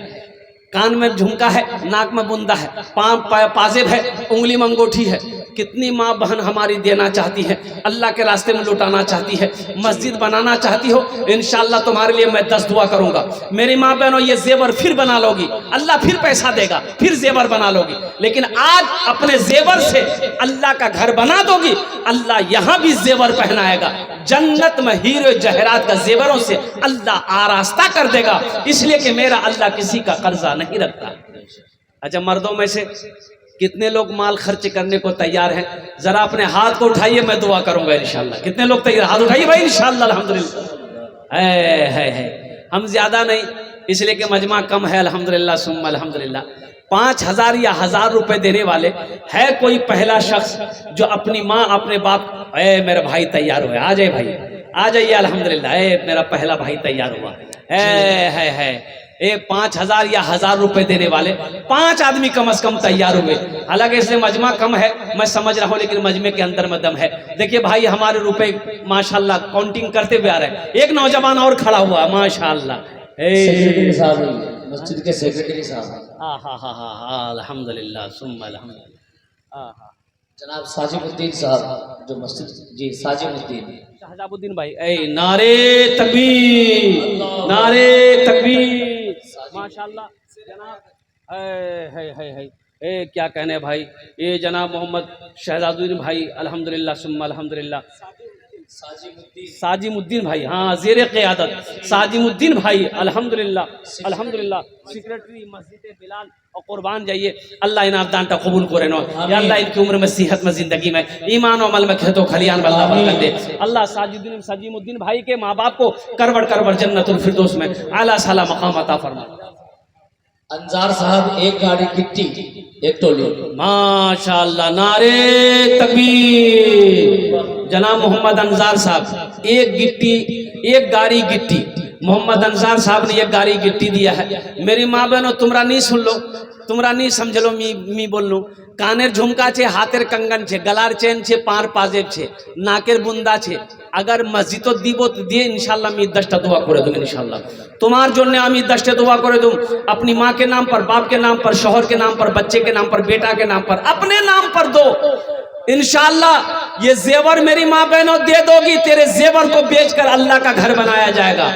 कान में झुमका है, नाक में बुंदा है, पाँव पाजेब है, उंगली में अंगूठी है। कितनी माँ बहन हमारी देना चाहती है, अल्लाह के रास्ते में लुटाना चाहती है, मस्जिद बनाना चाहती हो, इंशाअल्लाह तुम्हारे लिए मैं 10 दुआ करूंगा। मेरी माँ बहनों, ये जेवर फिर बना लोगी, अल्लाह फिर पैसा देगा, फिर जेवर बना लोगी। लेकिन आज अपने जेवर से अल्लाह का घर बना दोगी, अल्लाह यहाँ भी जेवर पहनाएगा। जन्नत में हीरे जहरात का जेवरों से अल्लाह आरास्ता कर देगा, इसलिए कि मेरा अल्लाह किसी का कर्जा नहीं रखता। अच्छा, मर्दों में से कितने लोग माल खर्च करने को तैयार हैं? जरा अपने हाथ को उठाइए, मैं दुआ करूंगा इंशाल्लाह। कितने लोग तैयार? हाथ उठाइए भाई इंशाल्लाह। अल्हम्दुलिल्लाह है। हम ज्यादा नहीं, इसलिए कि मजमा कम है, अल्हम्दुलिल्लाह सुम्मा अल्हम्दुलिल्लाह। 5,000 या 1,000 रुपए देने वाले है कोई पहला शख्स जो अपनी माँ अपने बाप, मेरा भाई तैयार हुआ, आ जाए भाई, आ जाइए अल्हम्दुलिल्लाह, मेरा पहला भाई तैयार हुआ है। 5,000 या 1,000 रुपए देने वाले 5 आदमी कम से कम तैयार हुए। हालांकि इसलिए मजमा कम है, मैं समझ रहा हूँ, लेकिन मजमे के अंदर में दम है। देखिए भाई, हमारे रुपए माशाल्लाह काउंटिंग करते हुए आ रहे हैं। एक नौजवान और खड़ा हुआ माशाल्लाह, मस्जिद के सेक्रेटरी साहब, अल्हम्दुलिल्लाह सुम्मा अल्हम्दुलिल्लाह। जनाब साजिमुद्दीन साहब जो मस्जिद, जी साजिमुद्दीन शाहजाबुद्दीन भाई, नारे तकबीर, नारे तकबीर, माशाल्लाह जनाब। है क्या कहने भाई, ये जनाब मोहम्मद शहजादुद्दीन भाई, अल्हम्दुलिल्लाह सुम्मा अल्हम्दुलिल्लाह। साजिमुद्दीन भाई, हाँ जेर क़यादत साजिमुद्दीन भाई, अल्हम्दुलिल्लाह अल्हम्दुलिल्लाह, सेक्रेटरी मस्जिद बिलाल और कुर्बान जाइए। अल्लाह इनाम दान का कबूल करे नो या अल्लाह, इनकी उम्र में सेहत में जिंदगी में ईमान और अमल में खेतों खलियान में अल्लाह बरकत दे। अल्लाह साजिमुद्दीन भाई के माँ बाप को करवड़ करवड़ जन्नतुल फिरदौस में आला साला मकाम अता फरमा। अंजार साहब एक गाड़ी गिट्टी एक टोली। माशाअल्लाह, नारे तकबीर। जनाब मोहम्मद अंजार साहब एक गिट्टी, एक गाड़ी गिट्टी, मोहम्मद अंजार साहब ने एक गाड़ी गिट्टी दिया है। मेरी माँ बहनों, तुमरा नहीं सुन लो, तुमरा नहीं समझ लो, मी बोल लो। कानेर झुमका छे, हाथेर कंगन छे, गलार चेन छे, पार पाजेब छे, नाकेर बुंदा छे। अगर मस्जिदो दीबो दिए इंशाल्लाह मी 10टा दुआ करे दूं इंशाल्लाह। तुम्हार जोन्ने आमी 10टा दुआ करे दूं, अपनी माँ के नाम पर, बाप के नाम पर, शौहर के नाम पर, बच्चे के नाम पर, बेटा के नाम पर, अपने नाम पर दो इंशाल्लाह। ये जेवर मेरी माँ बहनों दे दोगी, तेरे जेवर को बेचकर अल्लाह का घर बनाया जाएगा।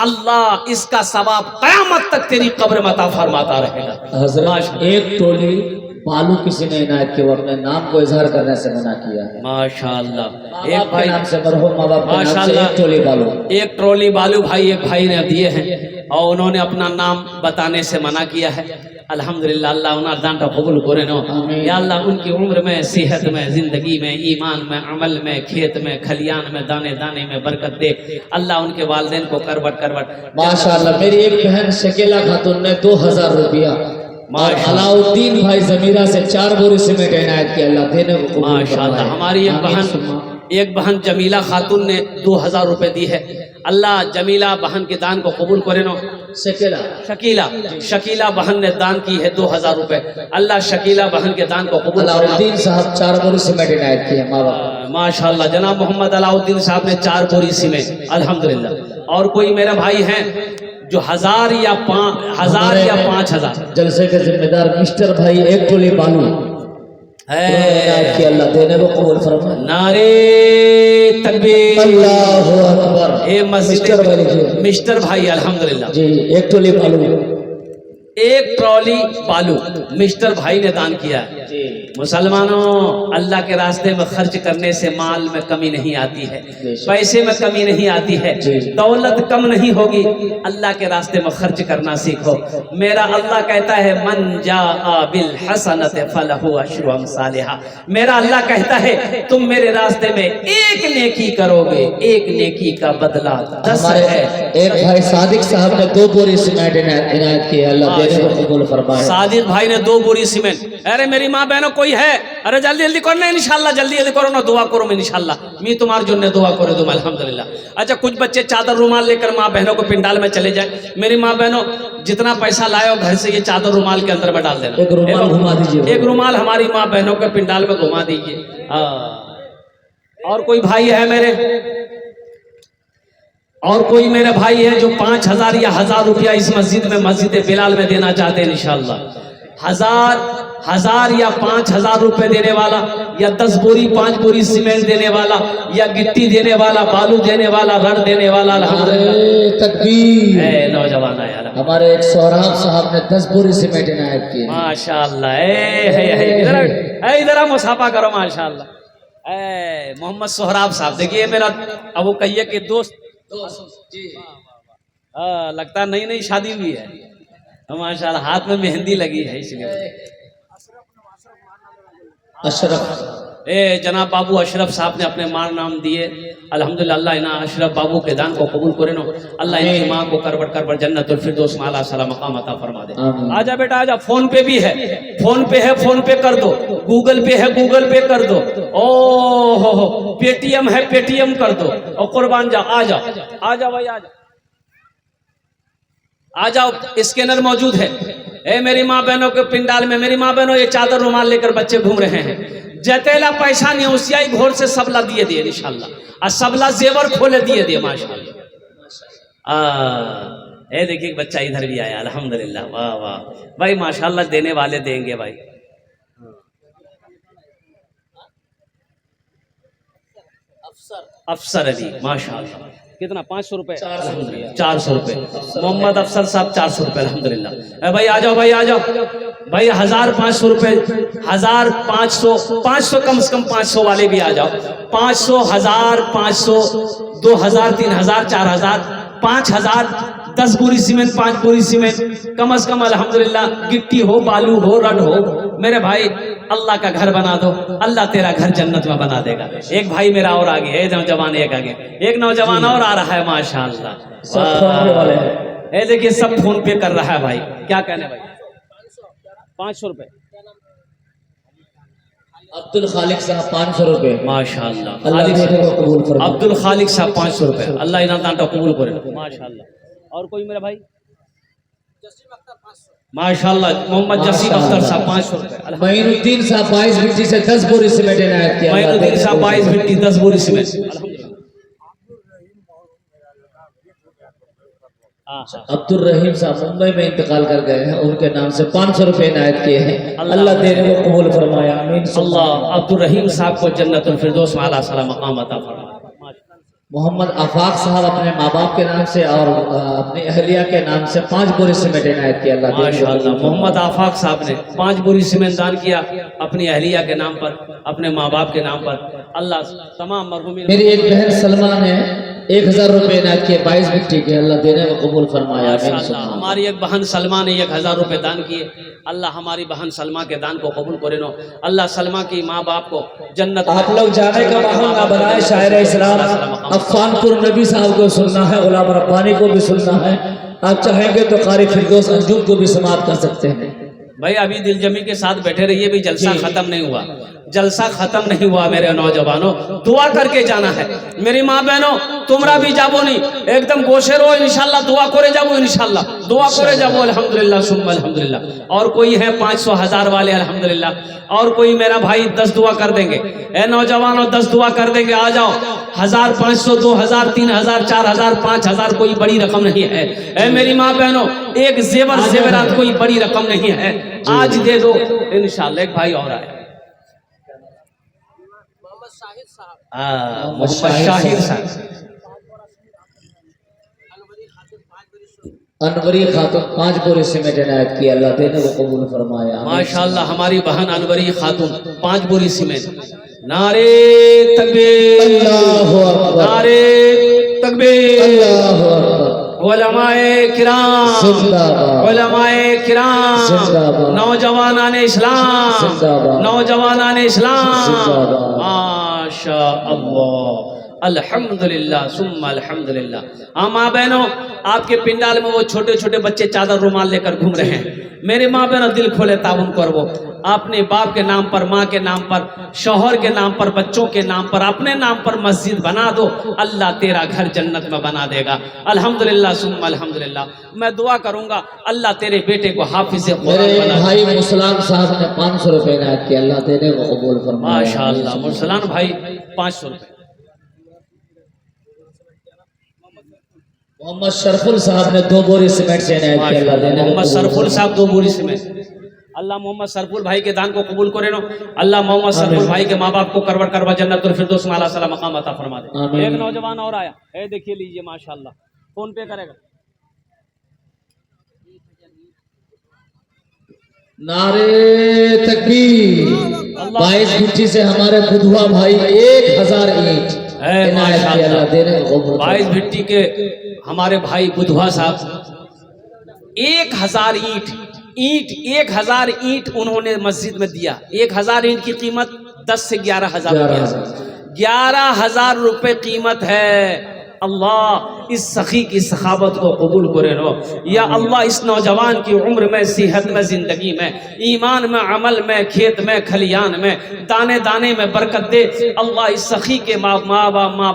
अल्लाह इसका सवाब कयामत तक तेरी कब्र में अता फरमाता रहेगा। हजरत एक टोली बालू किसी ने इनायत किया, अपने नाम को इजहार करने से मना किया है। माशाअल्लाह, एक भाई नाम से मरहूम माँ बाप के नाम से एक टोली बालू, एक ट्रॉली बालू भाई एक भाई ने दिए हैं और उन्होंने अपना नाम बताने से मना किया है। अल्हम्दुलिल्लाह, अल्लाह उन्हें दान का कबूल करे नो या अल्लाह, उनकी उम्र में, सेहत में, जिंदगी में, ईमान में, अमल में, खेत में, खलियान में, दाने दाने में बरकत दे। अल्लाह उनके वालिदैन को करवट करवट। माशाअल्लाह, मेरी एक बहन शकीला खातून ने 2000 रुपया, अलाउद्दीन भाई जमीरा से 4 बोरी सीमेंट इनायत किया। अल्लाह देने को माशाअल्लाह। हमारी एक बहन जमीला खातून ने 2000 रुपए दी है। अल्लाह जमीला बहन के दान को कबूल करे नो। शकीला बहन ने दान की है 2000 रुपए। अल्लाह शकीला बहन के दान को कबूल करे। अलाउद्दीन साहब 4 बोरी सीमेंट इनायत किए माँ बाप। माशाअल्लाह, जनाब मोहम्मद अलाउद्दीन साहब ने 4 बोरी सीमेंट, अल्हम्दुलिल्लाह। और कोई मेरा भाई है जो 1000 या 5000 जलसे के जिम्मेदार मिस्टर भाई एक टोली बालू है कि अल्लाह देने को कबूल फरमाए। नारे तकबीर, अल्लाहु अकबर। ए मस्जिद मिस्टर भाई अल्हम्दुलिल्लाह जी, एक टोली बालू, एक ट्रॉली बालू मिस्टर भाई ने दान किया है। मुसलमानों, अल्लाह के रास्ते में खर्च करने से माल में कमी नहीं आती है, पैसे में कमी नहीं आती है, दौलत कम नहीं होगी। अल्लाह के रास्ते में खर्च करना सीखो। मेरा अल्लाह कहता है मन जाअ बिल हसनत फलहु अशरु अमसालिहा। मेरा अल्लाह कहता है तुम मेरे रास्ते में एक नेकी करोगे, एक नेकी का बदला 10 है। एक भाई सादिक साहब ने 2 बोरी सीमेंट इनायत की। अल्लाह देने को कबूल फरमाए। सादिक भाई ने 2 बोरी सीमेंट। अरे मेरी माँ बहनों कोई है, अरे जल्दी जल्दी करो ना इंशाल्लाह, जल्दी जल्दी करो ना, दुआ करो मैं इंशाल्लाह, मैं तुम्हारे जो दुआ करो तुम अल्हम्दुलिल्लाह। अच्छा, कुछ बच्चे चादर रुमाल लेकर माँ बहनों को पिंडाल में चले जाए। मेरी माँ बहनों जितना पैसा लाए घर से ये चादर रुमाल के अंदर में डाल देना। एक रुमाल घुमा दीजिए, एक रुमाल हमारी माँ बहनों के पिंडाल में घुमा दीजिए। और कोई भाई है मेरे, और कोई मेरे भाई है जो 5000 या 1000 रुपया इस मस्जिद में, मस्जिद बिलाल में देना चाहते हैं इंशाल्लाह। 1000 या 5000 रुपए देने वाला, या 10 बोरी 5 बोरी सीमेंट देने वाला, या गिट्टी देने वाला, बालू देने वाला, रड देने वाला। अल्हम्दुलिल्लाह, तकबीर। नौजवान यार, हमारे एक सोहराब साहब ने 10 बोरी सीमेंट इनायत की। माशाअल्लाह। इधर मुसाफा करो माशाअल्लाह। मोहम्मद सोहराब साहब, देखिए मेरा अबू कहिए के दोस्त जी, लगता नई नई शादी हुई है माशाअल्लाह, हाथ में मेहंदी लगी है इसलिए। अशरफ, जनाब बाबू अशरफ साहब ने अपने मार नाम दिए। अल्हम्दुलिल्लाह, अल्लाह इना अशरफ बाबू के दान को कबूल करे नो। अल्लाह इनकी माँ को करवट करवट जन्नतुल फिरदौस में आला साला मकाम अता फरमा दे। आजा बेटा आजा, फोन पे भी है, फोन पे है, फोन पे कर दो, गूगल पे है, गूगल पे कर दो, ओ पेटीएम है, पेटीएम कर दो। और कुर्बान जा, आ जाओ आ जाओ भाई, आ जाओ, स्कैनर मौजूद है। मेरी माँ बहनों के पिंडाल में, मेरी माँ बहनों ये चादर रुमाल लेकर बच्चे घूम रहे हैं। जतेला पैसा नहीं उसियाई घोर से सबला दिए दिए इंशाल्लाह, और सबला जेवर खोले दिए दिए माशाल्लाह। देखिए बच्चा इधर भी आया, अल्हम्दुलिल्लाह, वाह वाह भाई माशाल्लाह, देने वाले देंगे भाई। अफसर अली माशाल्लाह, कितना 500 रुपए, 400 रुपए। मोहम्मद अफसर साहब 400 रुपए, अल्हम्दुलिल्लाह। भाई आ जाओ, भाई आ जाओ, भाई 1500 रुपए, 1500, 500 कम से कम 500 वाले भी आ जाओ। 500, 1000, 500, 2000, 3000, 4000, 5000, 10 बोरी सीमेंट, 5 बोरी सीमेंट कम से कम अल्हम्दुलिल्लाह। गिट्टी हो, बालू हो, रड हो, मेरे भाई अल्लाह का घर बना दो, अल्लाह तेरा घर जन्नत में बना देगा। एक भाई मेरा और आगे है, नौजवान एक आगे, एक नौजवान और आ रहा है माशाअल्लाह। सब फोन पे वाले हैं। ये देखिए सब फोन पे कर रहा है भाई। क्या कहने भाई? 500 रुपए अब्दुल खालिक साहब 500 रुपए। माशाअल्लाह। अल्लाह देने को कबूल फरमाए। अब्दुल खालिक साहब 500 रुपए, अल्लाह इनाम दान कबूल करे माशाअल्लाह। और कोई मेरा भाई? माशाअल्लाह मोहम्मद जसीम अख्तर साहब 500 रुपए। मईनुद्दीन साहब 22 मिट्टी से 10 बोरी सीमेंट इनायत किया। मईनुद्दीन साहब 22 मिट्टी 10 बोरी सीमेंट अल्हम्दुलिल्लाह। अब्दुल रहीम साहब मुंबई में इंतकाल कर गए हैं, उनके नाम से 500 रुपए इनायत किए हैं। अल्लाह देने को कबूल फरमाए, आमीन। अल्लाह अब्दुल रहीम साहब को जन्नतुल फिरदौस में आला सलाम मकाम अता फरमाए। मोहम्मद आफाक साहब अपने माँ बाप के नाम से और अपनी अहलिया के नाम से 5 बोरी सीमेंट इनायत किया। अल्लाह देने को माशाअल्लाह। मोहम्मद आफाक साहब ने 5 बोरी सीमेंट दान किया अपनी अहलिया के नाम पर, अपने माँ बाप के नाम पर। अल्लाह तमाम मरहूमीन। मेरी एक बहन सलमा ने 1000 रुपए इनायत किए 22 मिट्टी के। अल्लाह देने को कबूल फरमाया, आमीन। माशाअल्लाह। हमारी एक बहन सलमा ने 1000 रुपए दान किए। अल्लाह हमारी बहन सलमा के दान को कबूल करे नो। अल्लाह सलमा की माँ बाप को जन्नत। आप लोग जाने का माहौल ना बनाए। शायर इस्लाम अफ़ानपुर नबी साहब को सुनना है, गुलाम रब्बानी को भी सुनना है। आप चाहेंगे तो कारी फिरदौस अंजुम को भी समाप्त कर सकते हैं। भाई अभी दिलजमी के साथ बैठे रहिए, भी जलसा खत्म नहीं हुआ, जलसा खत्म नहीं हुआ। मेरे नौजवानों दुआ करके जाना है। मेरी माँ बहनों तुमरा भी जाबो नहीं, एकदम गोशे रहो इंशाल्लाह, दुआ करे जाबो इंशाल्लाह, दुआ करे जाबो अल्हम्दुलिल्लाह सुम्मा अल्हम्दुलिल्लाह। और कोई है 500, 1000 वाले अल्हम्दुलिल्लाह। और कोई मेरा भाई 10 दुआ कर देंगे। ए नौजवानों 10 दुआ कर देंगे, आ जाओ। 1000, 500, 2000, 3000, 4000, 5000 कोई बड़ी रकम नहीं है। ए मेरी माँ बहनों एक जेवरात कोई बड़ी रकम नहीं है, आज दे दो इंशाल्लाह। एक भाई और आए, मोहम्मद शाहिद साहब अनवरी खातून 5 बोरी सीमेंट इनायत की। अल्लाह देने को कबूल फरमाया, माशाअल्लाह। हमारी बहन अनवरी खातून 5 बोरी सीमेंट। नारे तकबीर, अल्लाहु अकबर, नारे तकबीर, अल्लाहु अकबर। उलमाए किराम, जिंदाबाद, उलमाए किराम, जिंदाबाद, नौजवानाने इस्लाम, जिंदाबाद, नौजवानाने इस्लाम। जिंदाबाद। माशा अल्लाह, अल्हम्दुलिल्लाह सुम्मा अल्हम्दुलिल्लाह। हाँ माँ बहनों आपके पिंडाल में वो छोटे छोटे बच्चे चादर रुमाल लेकर घूम रहे हैं। मेरे माँ बहनों दिल खोले ताउन करवो, अपने बाप के नाम पर, माँ के नाम पर, शौहर के नाम पर, बच्चों के नाम पर, अपने नाम पर मस्जिद बना दो, अल्लाह तेरा घर जन्नत में बना देगा। अल्हम्दुलिल्लाह सुम्मा अल्हम्दुलिल्लाह। मैं दुआ करूंगा अल्लाह तेरे बेटे को हाफिज़ कुरान बना दे। भाई मुसलाम साहब ने 500 रुपए इनायत किया। अल्लाह देने को कबूल फरमाए, माशाअल्लाह। मुसलान भाई 500 रुपए। मोहम्मद शरफुल साहब ने 2 बोरी सीमेंट से इनायत किया। अल्लाह देने को मोहम्मद कबूल सरफुल फरमाए। साहब 2 बोरी सीमेंट। अल्लाह मोहम्मद सरफुल भाई के दान को कबूल करे नो। अल्लाह मोहम्मद सरफुल भाई के माँ बाप को करवर करवा जन्नतुल फिरदौस में आला सलाम मकाम अता फरमा दे। आमीन। एक नौजवान और आया है, देखिए लीजिए माशाअल्लाह, फोन पे करेगा। नारे तकबीर। 22 मिट्टी से हमारे बुधवा भाई 1000 ईंट है इनायत किया। माशाअल्लाह। अल्लाह देने को कबूल 22 भिट्टी के हमारे भाई बुधवा साहब 1000 ईंट 1000 ईंट उन्होंने मस्जिद में दिया। 1000 ईंट की कीमत 10 से 11,000 रुपया, 11,000 रुपए कीमत है। अल्लाह इस सखी की सखावत को कबूल करे रो या अल्लाह। इस नौजवान की उम्र में, सेहत में, जिंदगी में, ईमान में, अमल में, खेत में, खलियान में, दाने दाने में बरकत दे। अल्लाह इस सखी के माँ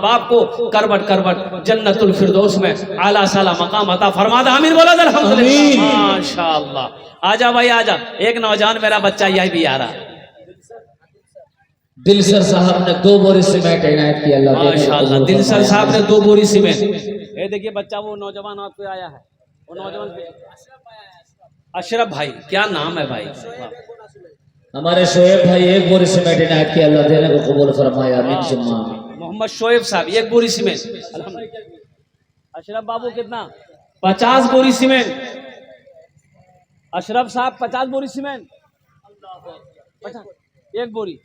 बाप को करवट करवट जन्नतुल फिरदौस में आला साला मकाम अता फरमा दे। आमीन बोला अल्हम्दुलिल्लाह। माशाअल्लाह। आजा भाई आजा। एक नौजवान मेरा बच्चा यही भी आ रहा। दिलसर साहब ने 2 बोरी सीमेंट इनायत किया। अल्लाह देने को माशाअल्लाह। कबूल दिलसर फरमाए। साहब ने 2 बोरी सीमेंट। ये देखिए बच्चा, वो नौजवान आपको आया है, वो नौजवान अशरफ भाई, क्या नाम है भाई? हमारे शोएब भाई 1 बोरी सीमेंट इनायत किया। अल्लाह देने को कबूल फरमाए, आमीन सुम्मा आमीन। मोहम्मद शोएब साहब 1 बोरी सीमेंट। अल्हम्दुलिल्लाह। अशरफ बाबू कितना? 50 बोरी सीमेंट। अशरफ साहब 50 बोरी सीमेंट, 50 एक बोरी।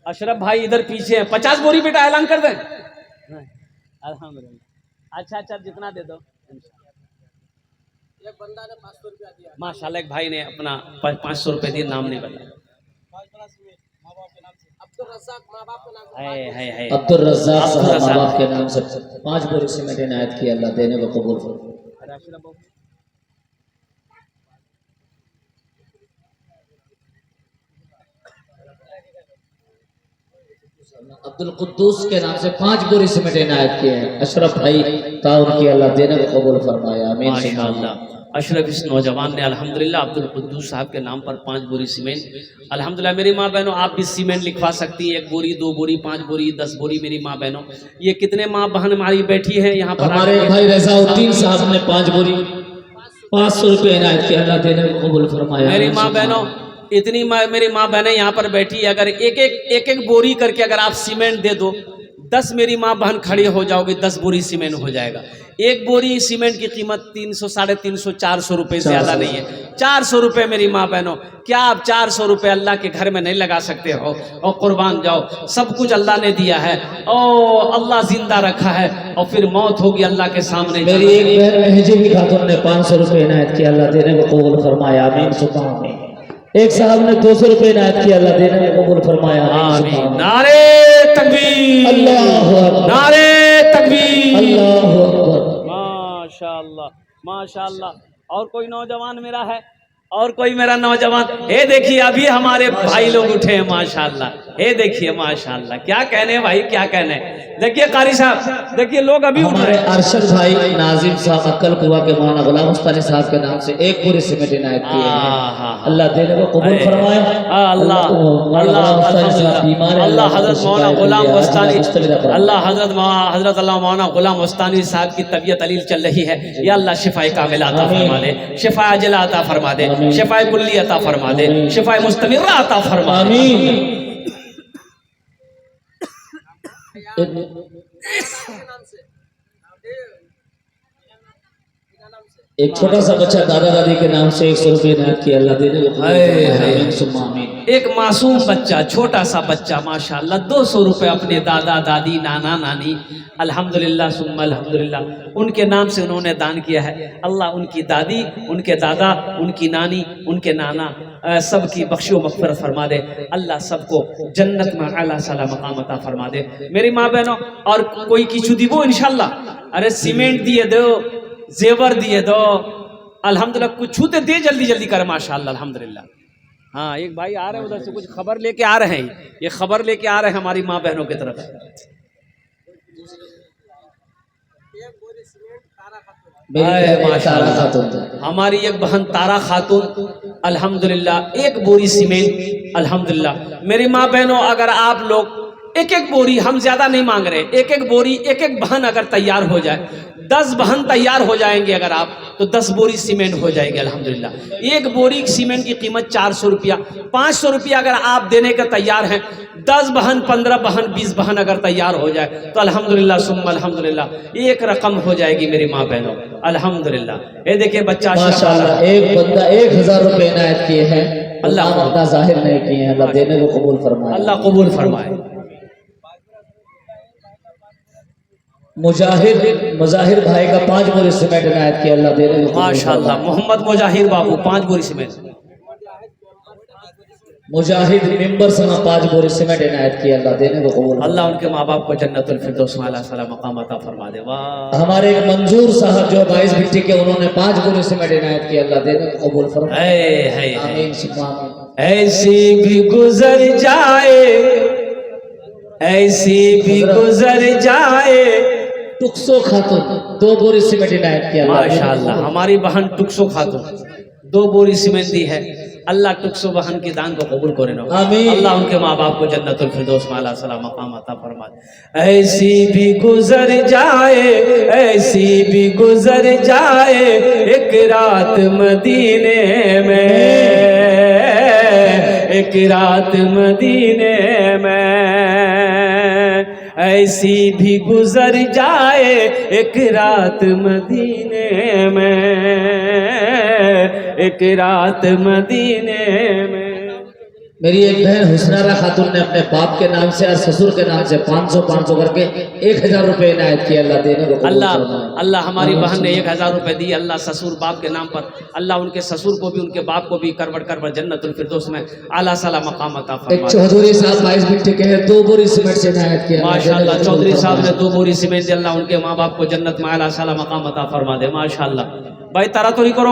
अशरफ भाई इधर पीछे हैं, 50 बोरी बेटा ऐलान कर दें। अल्हम्दुलिल्लाह। अच्छा जितना दे दो। एक बंदा ने 500 रुपया दिया माशाल्लाह, एक भाई ने अपना 500 रुपये दिए, नाम नहीं बताया। अब्दुल रज़्ज़ाक साहब माँ बाप के नाम से 5 बोरी सीमेंट इनायत की, अल्लाह देने को कबूल फरमाए। अब्दुल कुद्दूस के नाम से 5 बोरी सीमेंट इनायत किए हैं अशरफ भाई, ताउन की अल्लाह देने को कबूल फरमाए, आमीन। माशाअल्लाह। अशरफ इस नौजवान ने अल्हम्दुलिल्लाह अब्दुल कुद्दूस साहब के नाम पर 5 बोरी सीमेंट, अल्हम्दुलिल्लाह। मेरी माँ बहनों, आप भी सीमेंट लिखवा सकती हैं, 1 बोरी 2 बोरी 5 बोरी 10 बोरी। मेरी माँ बहनों, ये कितने माँ बहन हमारी बैठी है यहाँ पर? हमारे भाई रज़ाउद्दीन साहब ने 5 बोरी 500 रुपये इनायत किए, अल्लाह देने को कबूल फरमाए। मेरी माँ बहनों, इतनी मेरी माँ बहनें यहाँ पर बैठी है, अगर एक बोरी करके अगर आप सीमेंट दे दो, 10 मेरी माँ बहन खड़ी हो जाओगी, 10 बोरी सीमेंट हो जाएगा। 1 बोरी सीमेंट की कीमत 300 350 400 रुपये से ज़्यादा नहीं है। 400 रुपये मेरी माँ बहनों, क्या आप 400 रुपये अल्लाह के घर में नहीं लगा सकते हो? और कुर्बान जाओ, सब कुछ अल्लाह ने दिया है, और अल्लाह जिंदा रखा है, और फिर मौत होगी अल्लाह के सामने। मेरी एक बहन महजीबी खातून ने 500 रुपये इनायत किया, अल्लाह देने को कबूल फरमाया, आमीन सुम्मा आमीन। एक साहब ने 200 रुपये इनायत किया, अल्लाह देने को कबूल फरमाया, आमीन। नारे तकबीर, अल्लाहु अकबर, नारे तकबीर, अल्लाहु अकबर। माशाअल्लाह माशाअल्लाह। और कोई नौजवान मेरा है? और कोई मेरा नौजवान? ये देखिए अभी हमारे भाई लोग उठे हैं माशाअल्लाह, ये देखिए माशाअल्लाह। क्या कहने भाई, क्या कहने। देखिए कारी साहब, देखिए लोग अभी उठ हमारे रहे हैं। अरशद भाई नाजिम साहब अक्कल कुआ के मौलाना गुलाम उस्तानी साहब के नाम से 1 बोरी सीमेंट इनायत किए हैं, अल्लाह देने को कबूल फरमाए। अल्लाह हजरत मौलाना गुलाम उस्तानी, अल्लाह हजरत अल्लाह मौलाना गुलाम उस्तानी साहब की तबीयत अलील चल रही है, या अल्लाह शिफाए कामिल अता फरमा दे, शिफाए अजला अता फरमा दे, शिफाए कुल्ली अता फरमा दे, शिफाए मुस्तमिर्रा अता फरमा दे, आमीन। एक छोटा सा बच्चा दादा दादी के नाम से 100 रुपये इनायत किया, अल्लाह देने को कबूल फरमाए, आमीन सुम्मा आमीन। एक मासूम बच्चा, छोटा सा बच्चा माशाअल्लाह 200 रुपये अपने दादा दादी नाना नानी, अल्हम्दुलिल्लाह सुम्मा अल्हम्दुलिल्लाह, उनके नाम से उन्होंने दान किया है। अल्लाह उनकी दादी, उनके दादा, उनकी नानी, उनके नाना सबकी बख्शो मग़फ़िरत फरमा दे। अल्लाह सबको जन्नत में आला साला मकाम अता फरमा दे। मेरी माँ बहनों, और कोई किचु दीबो इंशाल्लाह। अरे सीमेंट दिए दो, जेवर दिए दो, अल्हम्दुलिल्लाह कुछ छूते दे, जल्दी जल्दी कर माशाअल्लाह अल्हम्दुलिल्लाह। हाँ, एक भाई आ रहे हैं उधर से, कुछ खबर लेके आ रहे हैं, ये खबर लेके आ रहे हैं हमारी माँ बहनों की तरफ। हमारी एक बहन तारा खातून अल्हम्दुलिल्लाह 1 बोरी सीमेंट, अल्हम्दुलिल्लाह। मेरी माँ बहनों, अगर आप लोग 1 बोरी, हम ज्यादा नहीं मांग रहे, 1 बोरी 1 बहन अगर तैयार हो जाए, 10 बहन तैयार हो जाएंगे अगर आप, तो 10 बोरी सीमेंट हो जाएगी अल्हम्दुलिल्लाह। 1 बोरी सीमेंट की कीमत 400 रुपया, 500 रुपया अगर आप देने का तैयार हैं, 10 बहन 15 बहन 20 बहन अगर तैयार हो जाए, तो अल्हम्दुलिल्लाह सुम्मा अल्हम्दुलिल्लाह 1 रकम हो जाएगी मेरी माँ बहनों अल्हम्दुलिल्लाह। ये देखिए बच्चा माशाअल्लाह, एक बंदा 1000 रुपये इनायत किए हैं, अल्लाह जाहिर नहीं किए हैं, अल्लाह देने को कबूल फरमाए, अल्लाह कबूल फरमाए। मुजाहिर भाई का 5 बोरी सीमेंट इनायत किया, अल्लाह देने को माशाअल्लाह। मोहम्मद मुजाहिर बाबू 5 बोरी सीमेंट। मुजाहिद मिंबर से 5 बोरी सीमेंट इनायत किया, अल्लाह देने को कबूल। अल्लाह उनके माँ बाप को जन्नतुल फिरदौस में आला साला मकाम अता फरमा दे। वाह। हमारे एक मंजूर साहब जो 22 भिट्टी के, उन्होंने 5 बोरी सीमेंट इनायत किया, अल्लाह देने को कबूल फरमाए, आमीन सुम्मा आमीन। ऐसी भी गुजर जाए, ऐसी भी गुजर जाए। टुक्सो खातून 2 बोरी सीमेंट इनायत किया, माशाअल्लाह। हमारी बहन टुक्सो खातून 2 बोरी सीमेंट दी है, अल्लाह टुक्सो बहन की दान को कबूल करे ना, अल्लाह उनके माँ बाप को जन्नतुल फिरदौस में आला साला मकाम अता फरमाए। ऐसी भी गुजर जाए, ऐसी भी गुजर जाए एक रात मदीने में, एक रात मदीने में, ऐसी भी गुजर जाए एक रात मदीने में, एक रात मदीने में। मेरी एक बहन हुस्नारा खातून ने अपने बाप के नाम से और ससुर के नाम से 500 करके 1000 रुपए इनायत किया। अल्लाह देने को कबूल अल्लाह फरमाए। अल्लाह हमारी बहन ने 1000 रुपए दिए। अल्लाह ससुर बाप के नाम पर, अल्लाह उनके ससुर को भी उनके बाप को भी करवट जन्नतुल फिरदौस में आला साला मकाम अता एक फरमाए। चौधरी साहब 22 बिट्टे के हैं, 2 बोरी सीमेंट से इनायत किया। माशाअल्लाह चौधरी साहब ने 2 बोरी सीमेंट से, अल्लाह उनके माँ बाप को जन्नत में आला साला मकाम अता फरमा दे। माशाअल्लाह भाई तारातोरी करो,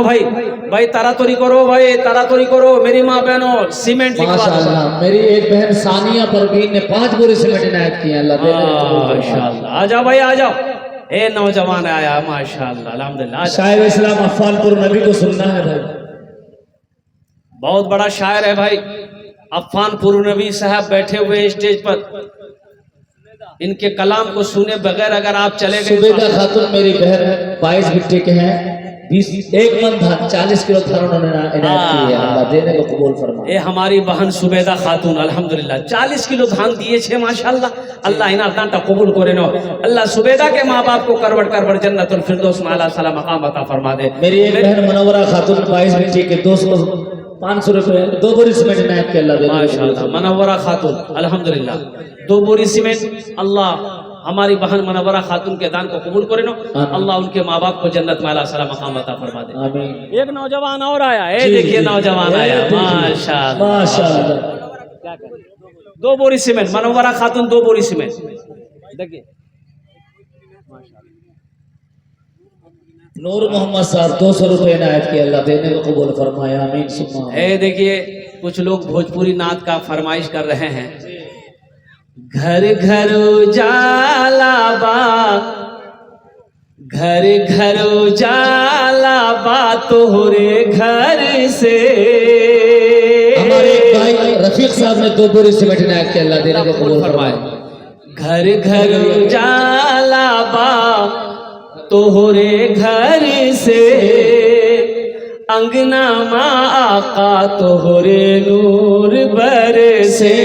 भाई तारातोरी करो, भाई तारातोरी करो। मेरी माँ बहनों सीमेंट लिखवा दो। माशाअल्लाह मेरी एक बहन सानिया परवीन ने 5 बोरी सीमेंट इनायत किया। अल्लाह देने को कबूल फरमाए। माशाअल्लाह आ जाओ भाई आ जाओ। ए नौजवान आया माशाअल्लाह अल्हम्दुलिल्लाह। शायर इस्लाम अफ़ानपुर नबी को सुनना है भाई। बहुत बड़ा शायर है भाई अफ़ानपुर नबी साहब बैठे हुए स्टेज पर। इनके कलाम को सुने बगैर अगर आप चले गए सुबेदा खातून मेरी बहन 22 बिट्टे के हैं, 1 मन धान 40 किलो धान उन्होंने इनायत की है। अल्लाह देने को कबूल फरमाए। ए हमारी बहन सुबेदा खातून अल्हम्दुलिल्लाह 40 किलो धान दिए छे माशाअल्लाह। अल्लाह इना दानटा कबूल करे नो। अल्लाह सुबेदा के माँ बाप को करवट जन्नतुल फिरदौस में आला साला मकाम अता फरमा दे। मेरी एक बहन मनोवरा खातून 22 बिट्टे के 500 रुपए 2 बोरी सीमेंट इनायत किया। अल्लाह देने को कबूल माशाअल्लाह मनोवरा खातून अल्हम्दुलिल्लाह 2 बोरी सीमेंट। अल्लाह हमारी बहन मनोवरा खातून के दान को कबूल करे नो। अल्लाह उनके माँ बाप को जन्नत में आला साला मकाम अता फरमा दे। आमीन। एक नौजवान और आया, ए देखिए नौजवान आया माशाअल्लाह माशाअल्लाह। 2 बोरी सीमेंट मनोवरा खातून 2 बोरी सीमेंट देखिए। नूर मोहम्मद साहब 200 रुपए इनायत किया। अल्लाह देने को कबूल फरमाए। आमीन सुम्मा आमीन। ए देखिए कुछ लोग भोजपुरी नात का फरमाइश कर रहे हैं। घर घर उजाला बा, घर घर उजाला बा तोहरे घर से। हमारे एक भाई रफीक साहब ने 2 बोरी सीमेंट इनायत किया। अल्लाह देने को कबूल फरमाए। घर घर उजाला बा तोहरे घर से, अंगना माँ आका तोहरे नूर बरसे।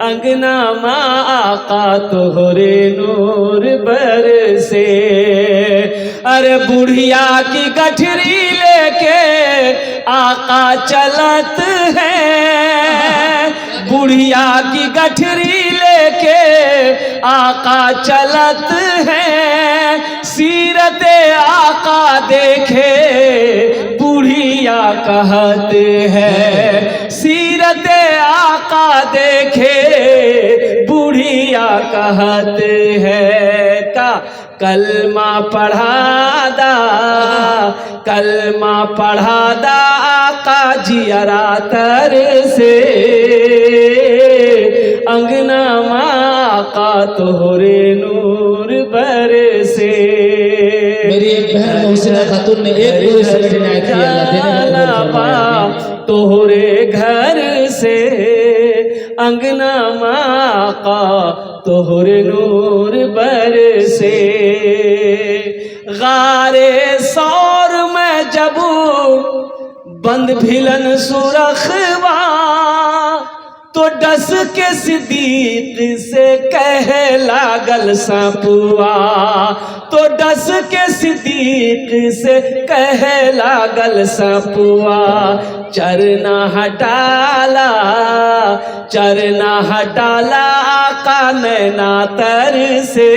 अंगना माँ आका तोहरे नूर बरसे। अरे बुढ़िया की गठरी लेके आका चलत है, बुढ़िया की गठरी लेके आका चलत है। सीरत आका देखे बुढ़िया कहते हैं, सीरत आका देखे बुढ़िया कहते हैं। का कलमा पढ़ादा, कलमा पढ़ादा आका जियरा तर से। अंगना माँ का तोहरे नूर बरसे। मेरी एक बहन मोहसिना खातून ने 1 बोरी सीमेंट इनायत किया। अल्लाह देने को कबूल फरमाए। तोहरे घर से, अंगना माँ का तोहरे नूर बरसे। गारे सौर में जबू बंद भिलन सुरखवा, तो डस के सिद्दीक से कह लागल सापुआ। तो डस के सिद्दीक से कह लागल सापुआ। चरना हटाला, चरना हटाला आका नैना तर से।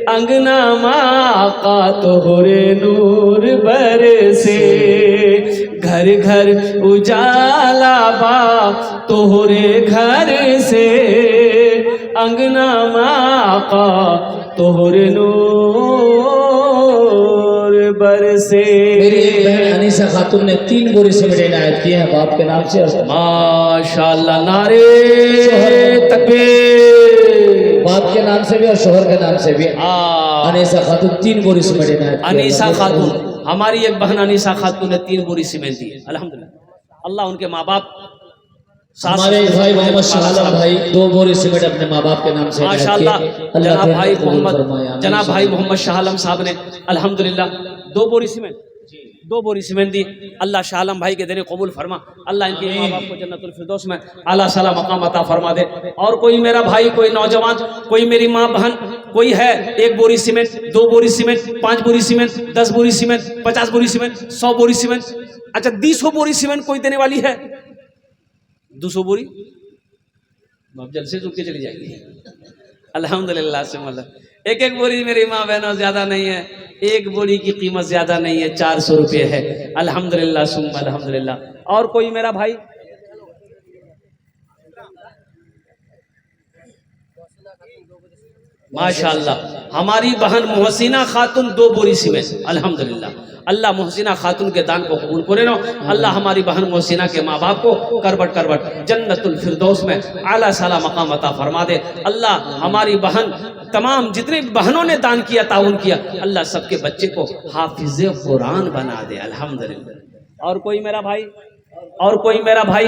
अंगना माँ का तोहरे नूर बरसे। घर घर उजाला बा तोहरे घर से, अंगना माँ का तोहरे नूर बरसे। मेरी एक बहन अनीसा खातून ने 3 बोरी सीमेंट इनायत किए हैं बाप के नाम से। माशाअल्लाह नारे तकबीर। बाप के नाम से भी और शोहर के नाम से भी। अनीसा खातून 3 बोरी सीमेंट इनायत किए। अनीसा खातून हमारी एक बहन अनीसा खातून ने 3 बोरी सीमेंट दी। अल्हम्दुलिल्लाह अल्लाह उनके माँ बाप। हमारे भाई मोहम्मद शाह आलम भाई 2 बोरी सीमेंट अपने माँ बाप के नाम से माशाअल्लाह जनाब भाई मोहम्मद शाह आलम साहब ने अल्हम्दुलिल्लाह 2 बोरी सीमेंट 2 बोरी सीमेंट दी। अल्लाह शाह आलम भाई के देने कबूल फरमा। अल्लाह इनके माँ बाप को जन्नतुल फिरदौस में आला साला मकाम अता फरमा दे। और कोई मेरा भाई, कोई नौजवान, कोई मेरी माँ बहन कोई है, 1 बोरी सीमेंट, 2 बोरी सीमेंट, 5 बोरी सीमेंट, 10 बोरी सीमेंट, 50 बोरी सीमेंट, 100 बोरी सीमेंट, अच्छा 200 बोरी सीमेंट कोई देने वाली है? 200 बोरी अब जल्द से रुक के चली जाएगी। अल्हम्दुलिल्लाह से मतलब 1-1 बोरी मेरी माँ बहनों ज्यादा नहीं है, 1 बोरी की कीमत ज्यादा नहीं है, 400 रुपये है। अल्हम्दुलिल्लाह सुम्मा अल्हम्दुलिल्लाह। और कोई मेरा भाई, माशाअल्लाह हमारी बहन मोहसिना खातून 2 बोरी सीमेंट। अल्हम्दुलिल्लाह, अल्लाह मोहसिना खातून के दान को कबूल करे ना। अल्लाह हमारी बहन मोहसिना के माँ बाप को करबट करबट जन्नतुल फिरदौस में आला साला मकाम अता फरमा दे। अल्लाह हमारी बहन तमाम जितने बहनों ने दान किया, ताउन किया, अल्लाह सबके बच्चे को हाफिज़े कुरान बना दे। अल्हम्दुलिल्लाह। और कोई मेरा भाई, और कोई मेरा भाई,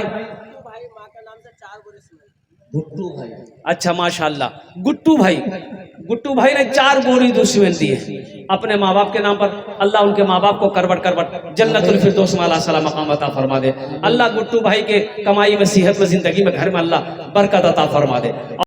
गुट्टू भाई, अच्छा माशाअल्लाह गुट्टू भाई, गुट्टू भाई ने 4 बोरी सीमेंट दी है अपने माँ बाप के नाम पर। अल्लाह उनके माँ बाप को करबट करबट जन्नतुल फिरदौस में आला साला मकाम अता फरमा दे। अल्लाह गुट्टू भाई के कमाई में, सेहत में, जिंदगी में, घर में अल्लाह बरकत अता फरमा दे।